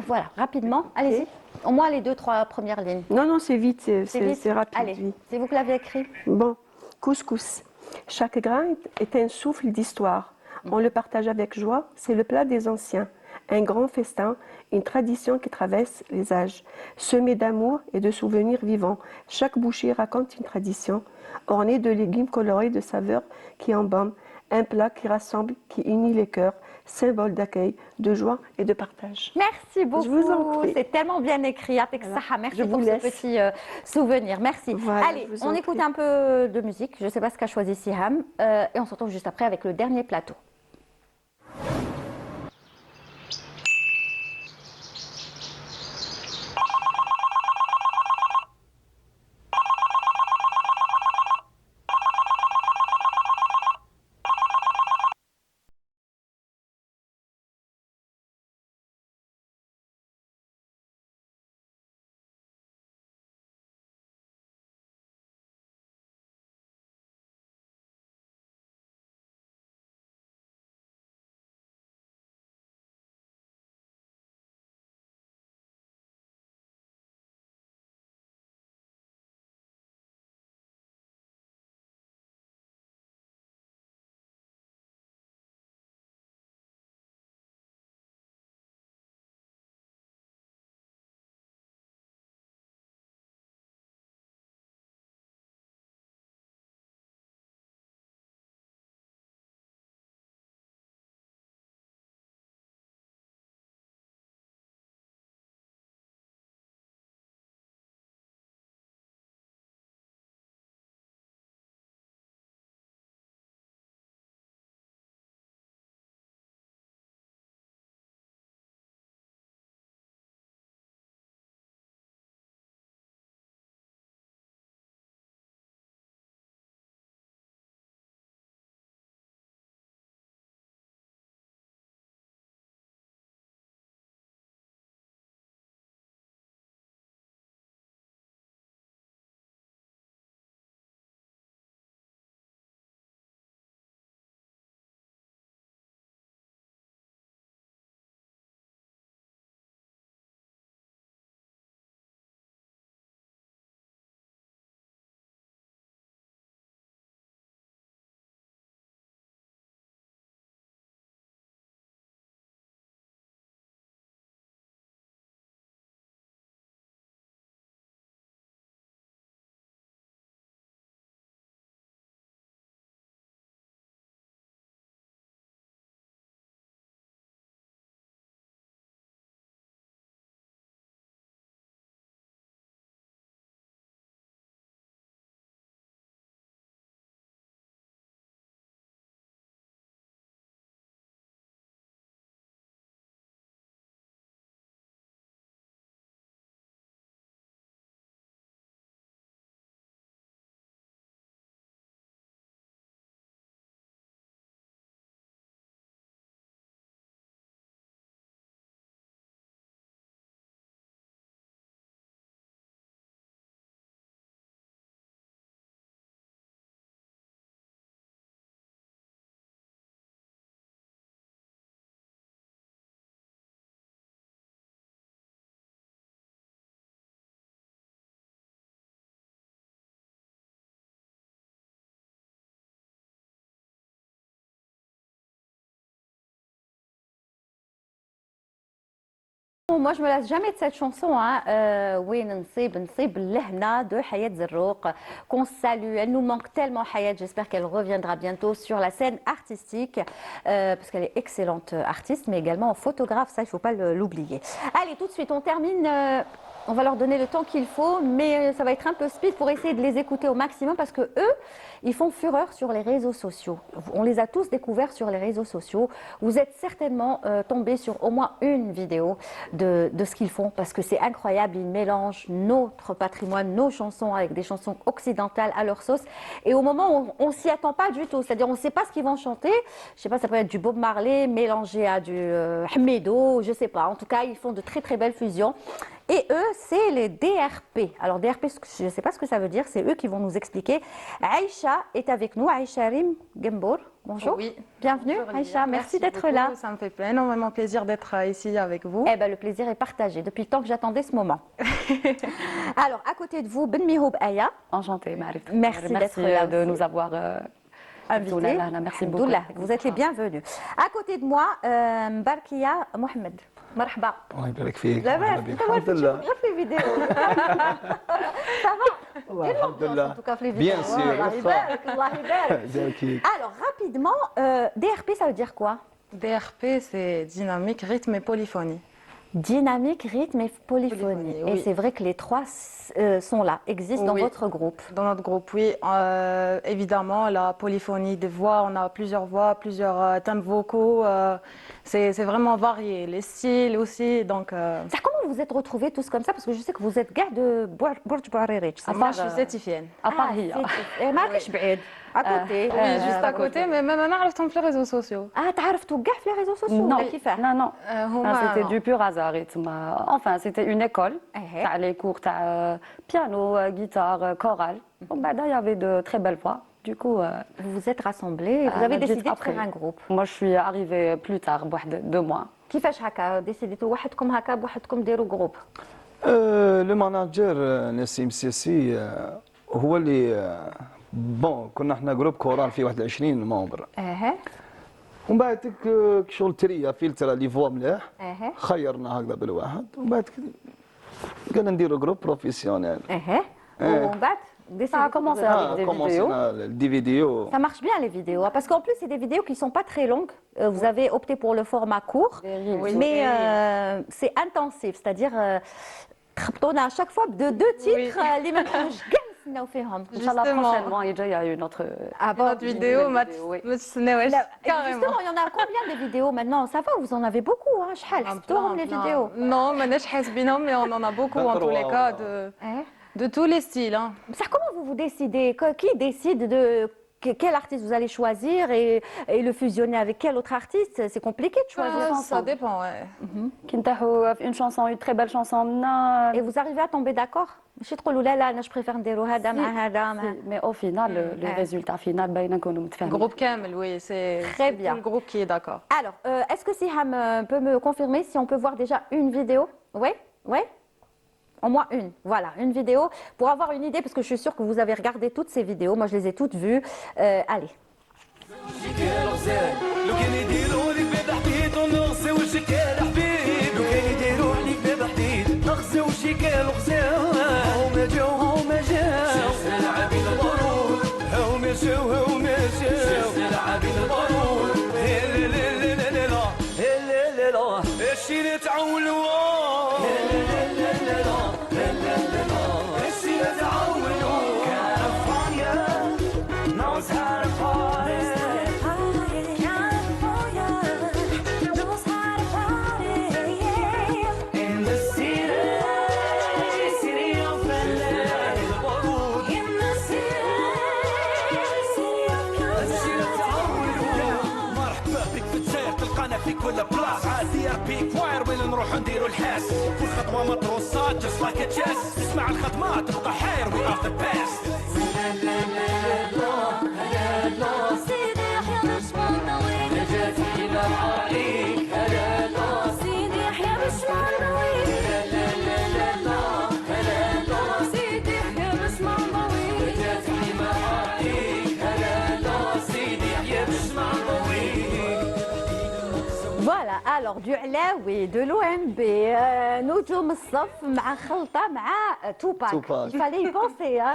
voilà, rapidement. Allez-y. Au moins les 2-3 premières lignes. Non, c'est vite, vite. c'est rapide. Allez, oui. c'est vous qui l'avez écrit? Bon, couscous. Chaque grain est un souffle d'histoire. On le partage avec joie, c'est le plat des anciens. Un grand festin, une tradition qui traverse les âges. Semé d'amour et de souvenirs vivants. Chaque bouchée raconte une tradition, ornée de légumes colorés de saveurs qui embaument. Un plat qui rassemble, qui unit les cœurs, symbole d'accueil, de joie et de partage. Merci beaucoup. Je vous en prie. C'est tellement bien écrit. Merci Je vous pour ce laisse. petit souvenir. Merci. Voilà, Allez, je vous on en écoute prie. un peu de musique. Je ne sais pas ce qu'a choisi Siham. Et on se retrouve juste après avec le dernier plateau. Moi, je me lasse jamais de cette chanson. Win Nsib Nsib Lehna de Hayat Zarrouq, qu'on salue. Elle nous manque tellement, Hayat. J'espère qu'elle reviendra bientôt sur la scène artistique, parce qu'elle est excellente artiste, mais également photographe. Ça, il ne faut pas l'oublier. Allez, tout de suite, on termine. On va leur donner le temps qu'il faut, mais ça va être un peu speed pour essayer de les écouter au maximum parce que eux, ils font fureur sur les réseaux sociaux. On les a tous découverts sur les réseaux sociaux. Vous êtes certainement tombés sur au moins une vidéo de ce qu'ils font parce que c'est incroyable. Ils mélangent notre patrimoine, nos chansons avec des chansons occidentales à leur sauce. Et au moment où on s'y attend pas du tout, c'est-à-dire on ne sait pas ce qu'ils vont chanter. Je sais pas, ça peut être du Bob Marley mélangé à du Hamido, je sais pas. En tout cas, ils font de très très belles fusions. Et eux, c'est les DRP. Alors DRP, je ne sais pas ce que ça veut dire, c'est eux qui vont nous expliquer. Aïcha est avec nous, Aïcha Rim Gembour. Bonjour. Oui. Bienvenue Bonjour, Aïcha, merci d'être beaucoup. là. Ça me fait énormément plaisir d'être ici avec vous. Eh ben, le plaisir est partagé depuis le temps que j'attendais ce moment. Alors, à côté de vous, Ben Mihoub Aya. Enchantée, Marie. Merci d'être là de nous avoir invités. Merci beaucoup. Vous êtes les bienvenus. À côté de moi, Barkia Mohamed. مرحبا الله يبارك فيك لاباس انت واقف تشوف غير في الفيديو والله الحمد لله bien sûr الله يبارك الله يبارك alors rapidement DRP ça veut dire quoi? DRP c'est dynamique, rythme et polyphonie. Dynamique, rythme et polyphonie. Et oui. c'est vrai que les trois sont là, existent dans Oui. votre groupe. Dans notre groupe, oui. Évidemment, la polyphonie des voix, on a plusieurs voix, plusieurs thèmes vocaux. C'est vraiment varié. Les styles aussi. Donc, Ça, comment vous êtes retrouvés tous comme ça? Parce que je sais que vous êtes gars de Burj Bouariric. moi, je suis certifienne. À Paris. ماكش بعيد à côté. Oui, juste à côté, mais même أنا عرفتهم في les réseaux sociaux. تعرفتوا كاع في les réseaux sociaux Non, ولا كيفاه؟ non. C'était du pur hasard. Enfin, c'était une école. Eh. T'as les cours, t'as piano, guitare, chorale. Bon, bah, là, il y avait de très belles voix. Du coup, Vous vous êtes rassemblés et vous avez décidé de faire un groupe. moi, je suis arrivée plus tard, 2 mois. كيفاش هكا ديسيديتوا وحدكم هكا بوحدكم ديروا جروب؟ لو ماناجر نسيم سيسي هو اللي بون كنا احنا جروب كورال فيه 21 ممبر اها ومن بعد شغل تريا فلتر لي فوا مليح اها خيرنا هكذا بالواحد ومن بعد قلنا نديروا جروب بروفيسيونيل اها ومن بعد Ça a commencé avec des vidéos. Des vidéos. Ça marche bien les vidéos, hein, parce qu'en plus c'est des vidéos qui sont pas très longues. Vous avez opté pour le format court, mais c'est intensif, c'est-à-dire on a à chaque fois de 2 titres les mêmes نستناو فيهم. Inch'Allah, prochainement, il y a une autre vidéo. Justement, il y en a combien des vidéos maintenant? Ça va, vous en avez beaucoup, hein? شحال حسبتوهم les vidéos? Non, ماناش حاسبينهم, mais on en a beaucoup en tous les cas de tous les styles. Hein. Ça, comment vous décidez? Qui décide de quel artiste vous allez choisir et le fusionner avec quel autre artiste? C'est compliqué de choisir. Ça dépend, ouais. Une chanson, une très belle chanson. Et vous arrivez à tomber d'accord? ماشي تقولوا لا لا انا جو بريفير نديروا هذا مع هذا Mais au final, le résultat final, باينه نكونوا متفاهمين. Groupe Kamel, oui, c'est bien. le groupe qui est d'accord. Alors, est-ce que Siham peut me confirmer si on peut voir déjà une vidéo? Oui, oui. Au moins une, voilà, une vidéo pour avoir une idée, parce que je suis sûre que vous avez regardé toutes ces vidéos. Moi, je les ai toutes vues. Allez. نروح نديروا الحاس كل خطوة مطروسات just like a chess تسمع الخدمات تبقى حير we are the best سيدي يحيى بشمرنوي نجاتي للعريق سيدي يحيى بشمرنوي سيدي يحيى بشمرنوي نجاتي للعريق Voilà, alors Alors, du Alaoui, de l'OMB, Noujoum Sof, مع خلطة مع Tupac. Il fallait y penser. Hein,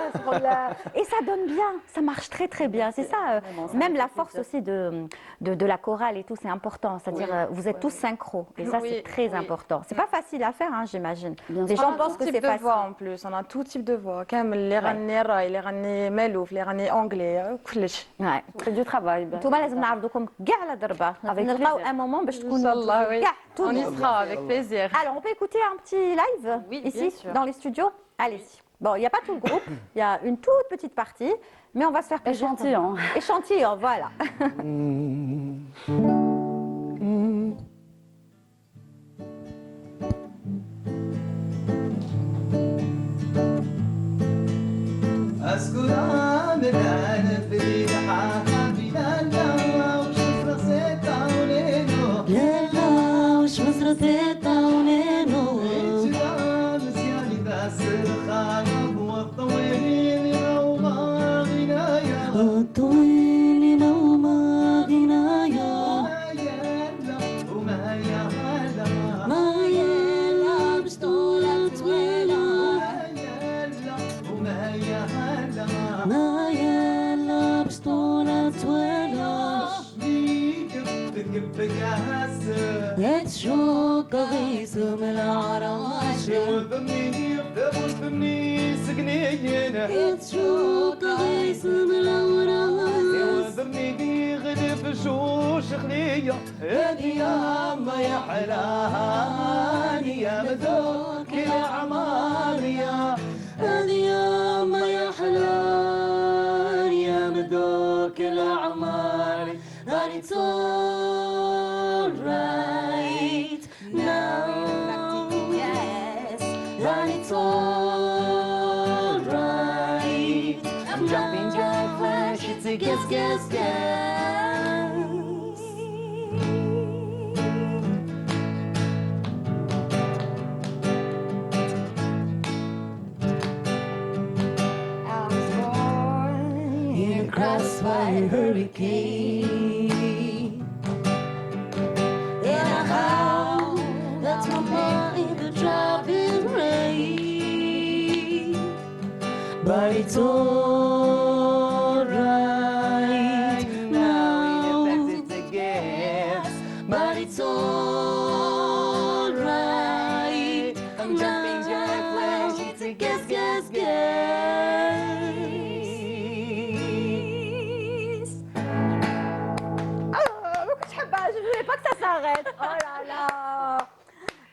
et ça donne bien, ça marche très très bien. C'est ça, même la force aussi de la chorale et tout, c'est important. C'est-à-dire, vous êtes tous synchro. Et ça, c'est très important. C'est pas facile à faire, hein, j'imagine. Les gens pensent que c'est facile. voix en plus, on a tout type de voix. Comme les rani raï, les rani melouf, les rani anglais, كلش. Ouais. C'est du travail. نتوما لازم نعرضوكم كاع على ضربه. نلقاو un moment باش تكونوا كاع tout On y sera avec plaisir. Alors, on peut écouter un petit live ici, dans les studios. Allez-y. Bon, il n'y a pas tout le groupe, il y a une toute petite partie, mais on va se faire plaisir. Échantillon. Échantillon, voilà.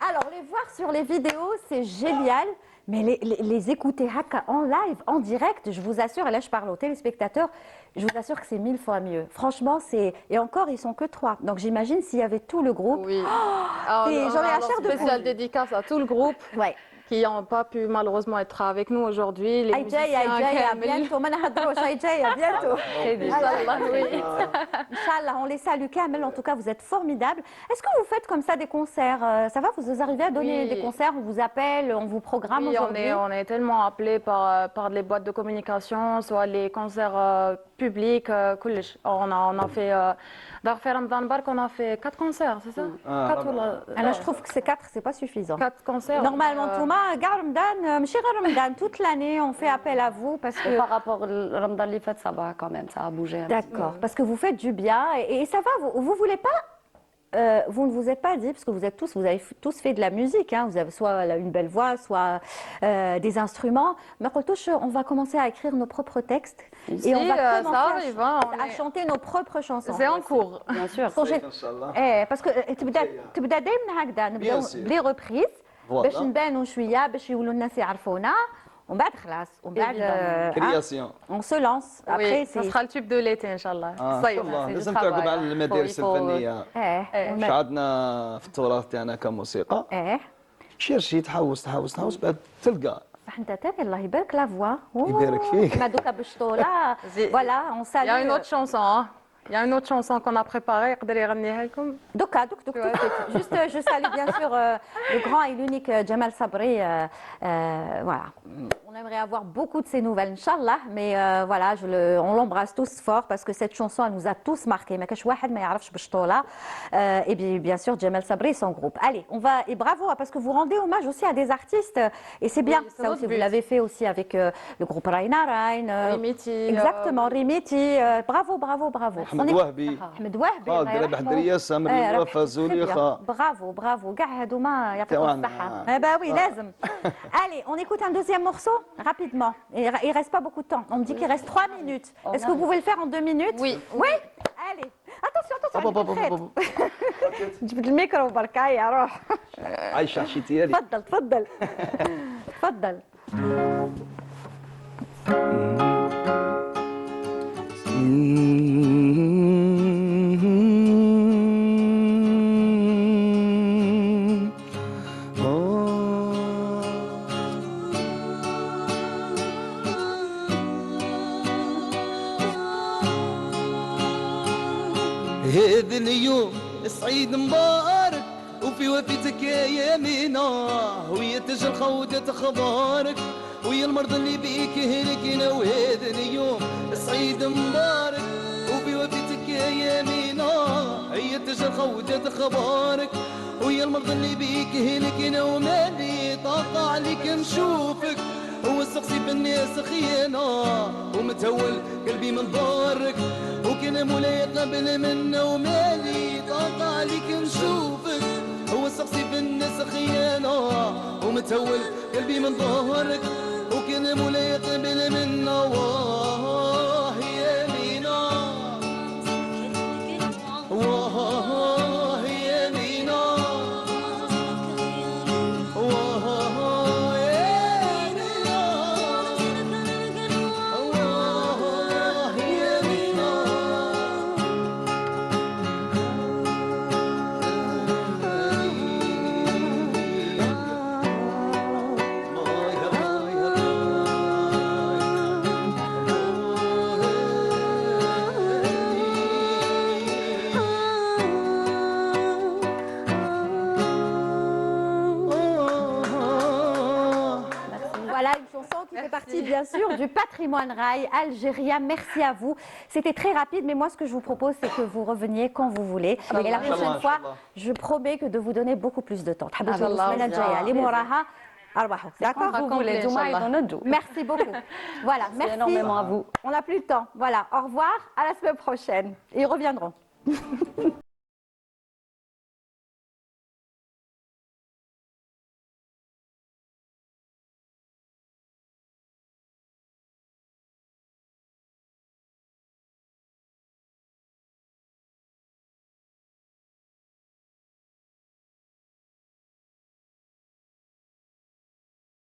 Alors, les voir sur les vidéos, c'est génial, mais les écouter en live, en direct, je vous assure, et là je parle aux téléspectateurs, je vous assure que c'est 1000 fois mieux. Franchement, c'est... Et encore, ils sont que 3. Donc j'imagine s'il y avait tout le groupe. Oui. J'en ai la chair de poule. Spéciale dédicace à tout le groupe. Ouais. Qui n'ont pas pu malheureusement être avec nous aujourd'hui. Les musiciens bientôt. Bientôt. Inch'Allah, on les salue Kamel. En tout cas, vous êtes formidables. Est-ce que vous faites comme ça des concerts? Ça va, vous arrivez à donner des concerts? On vous appelle, on vous programme aujourd'hui? On est tellement appelés par les boîtes de communication, soit les concerts publics. On a fait... D'Arfer Ramadan Bark, on a fait 4 concerts, c'est ça? Alors, je trouve que c'est 4, c'est pas suffisant. 4 concerts. Normalement, Ramadan, toute l'année, on fait appel à vous parce que... Par rapport au Ramadan li fait, ça va quand même, ça a bougé. D'accord, parce que vous faites du bien et ça va, vous voulez pas... vous ne vous êtes pas dit, parce que vous avez tous fait de la musique, hein, vous avez soit une belle voix, soit des instruments, mais on va commencer à écrire nos propres textes et on va commencer à chanter nos propres chansons. C'est en cours, bien sûr. Parce que تبدا دائما هكذا نبداو بلي ريبريز باش نبانوا شويه باش يولوا الناس يعرفونا ومن بعد خلاص ومن بعد on se lance. Après ça sera le tube de l'été inchallah. لازم تعقب على المدارس الفنيه. مش عندنا في التراث تاعنا كموسيقى. شي تحوس بعد تلقى. انت تاعي الله يبارك لا فوا. يبارك فيك. ما دوكا بالشطوله. Voilà, on salue. Il y a une autre chanson. Il y a une autre chanson qu'on a préparée, يقدر يغنيها لكم. دوكا juste je salue bien sûr le grand et l'unique Jamal Sabri. Voilà. On aimerait avoir beaucoup de ces nouvelles, Inch'Allah, mais voilà, on l'embrasse tous fort parce que cette chanson, elle nous a tous marqués. Mais et bien sûr, Jamel Sabri et son groupe. Allez, on va, et bravo, parce que vous rendez hommage aussi à des artistes, et c'est bien, ça aussi, vous l'avez fait aussi avec le groupe Raina Rain. Rimiti. Exactement, Rimiti. Bravo, bravo, bravo. Ahmed Wahbi. Ahmed Wahbi. Bravo, bravo. Eh ben oui, لازم. Allez, on écoute un deuxième morceau rapidement. Et il reste pas beaucoup de temps. On me dit qu'il reste 3 minutes. Est-ce que vous pouvez le faire en 2 minutes? Oui. Oui. Allez. Attention, جبت الميكرو بركا يا روح. عايشه شتيالي. تفضل تفضل. تفضل. هذا اليوم سعيد مبارك وفي وفيتك يا يمينة ويا تجر خودة اخبارك ويا المرضى اللي بيك هلكنا وهذا اليوم سعيد مبارك وفي وفيتك يا يمينة هي تجر خودة اخبارك ويا المرضى اللي بيك هلكنا ومالي طاقة عليك نشوفك هو السقسي بالناس خيانة ومتهول قلبي من ضارك وكان مولاي قبل منا ومالي طاقة عليك نشوفك هو السقسي بالناس خيانة ومتهول قلبي من ظهرك وكان مولاي قبل منا واه يا مينا واه يا مينا واه يا مينا واه يا مينا Voilà une chanson qui fait partie bien sûr du patrimoine rail algérien. Merci à vous. C'était très rapide, mais moi ce que je vous propose, c'est que vous reveniez quand vous voulez. Et la prochaine fois, je promets que de vous donner beaucoup plus de temps. D'accord, vous voulez. Merci beaucoup. Voilà, merci. Énormément à vous. On n'a plus le temps. Voilà, au revoir, à la semaine prochaine. Et ils reviendront.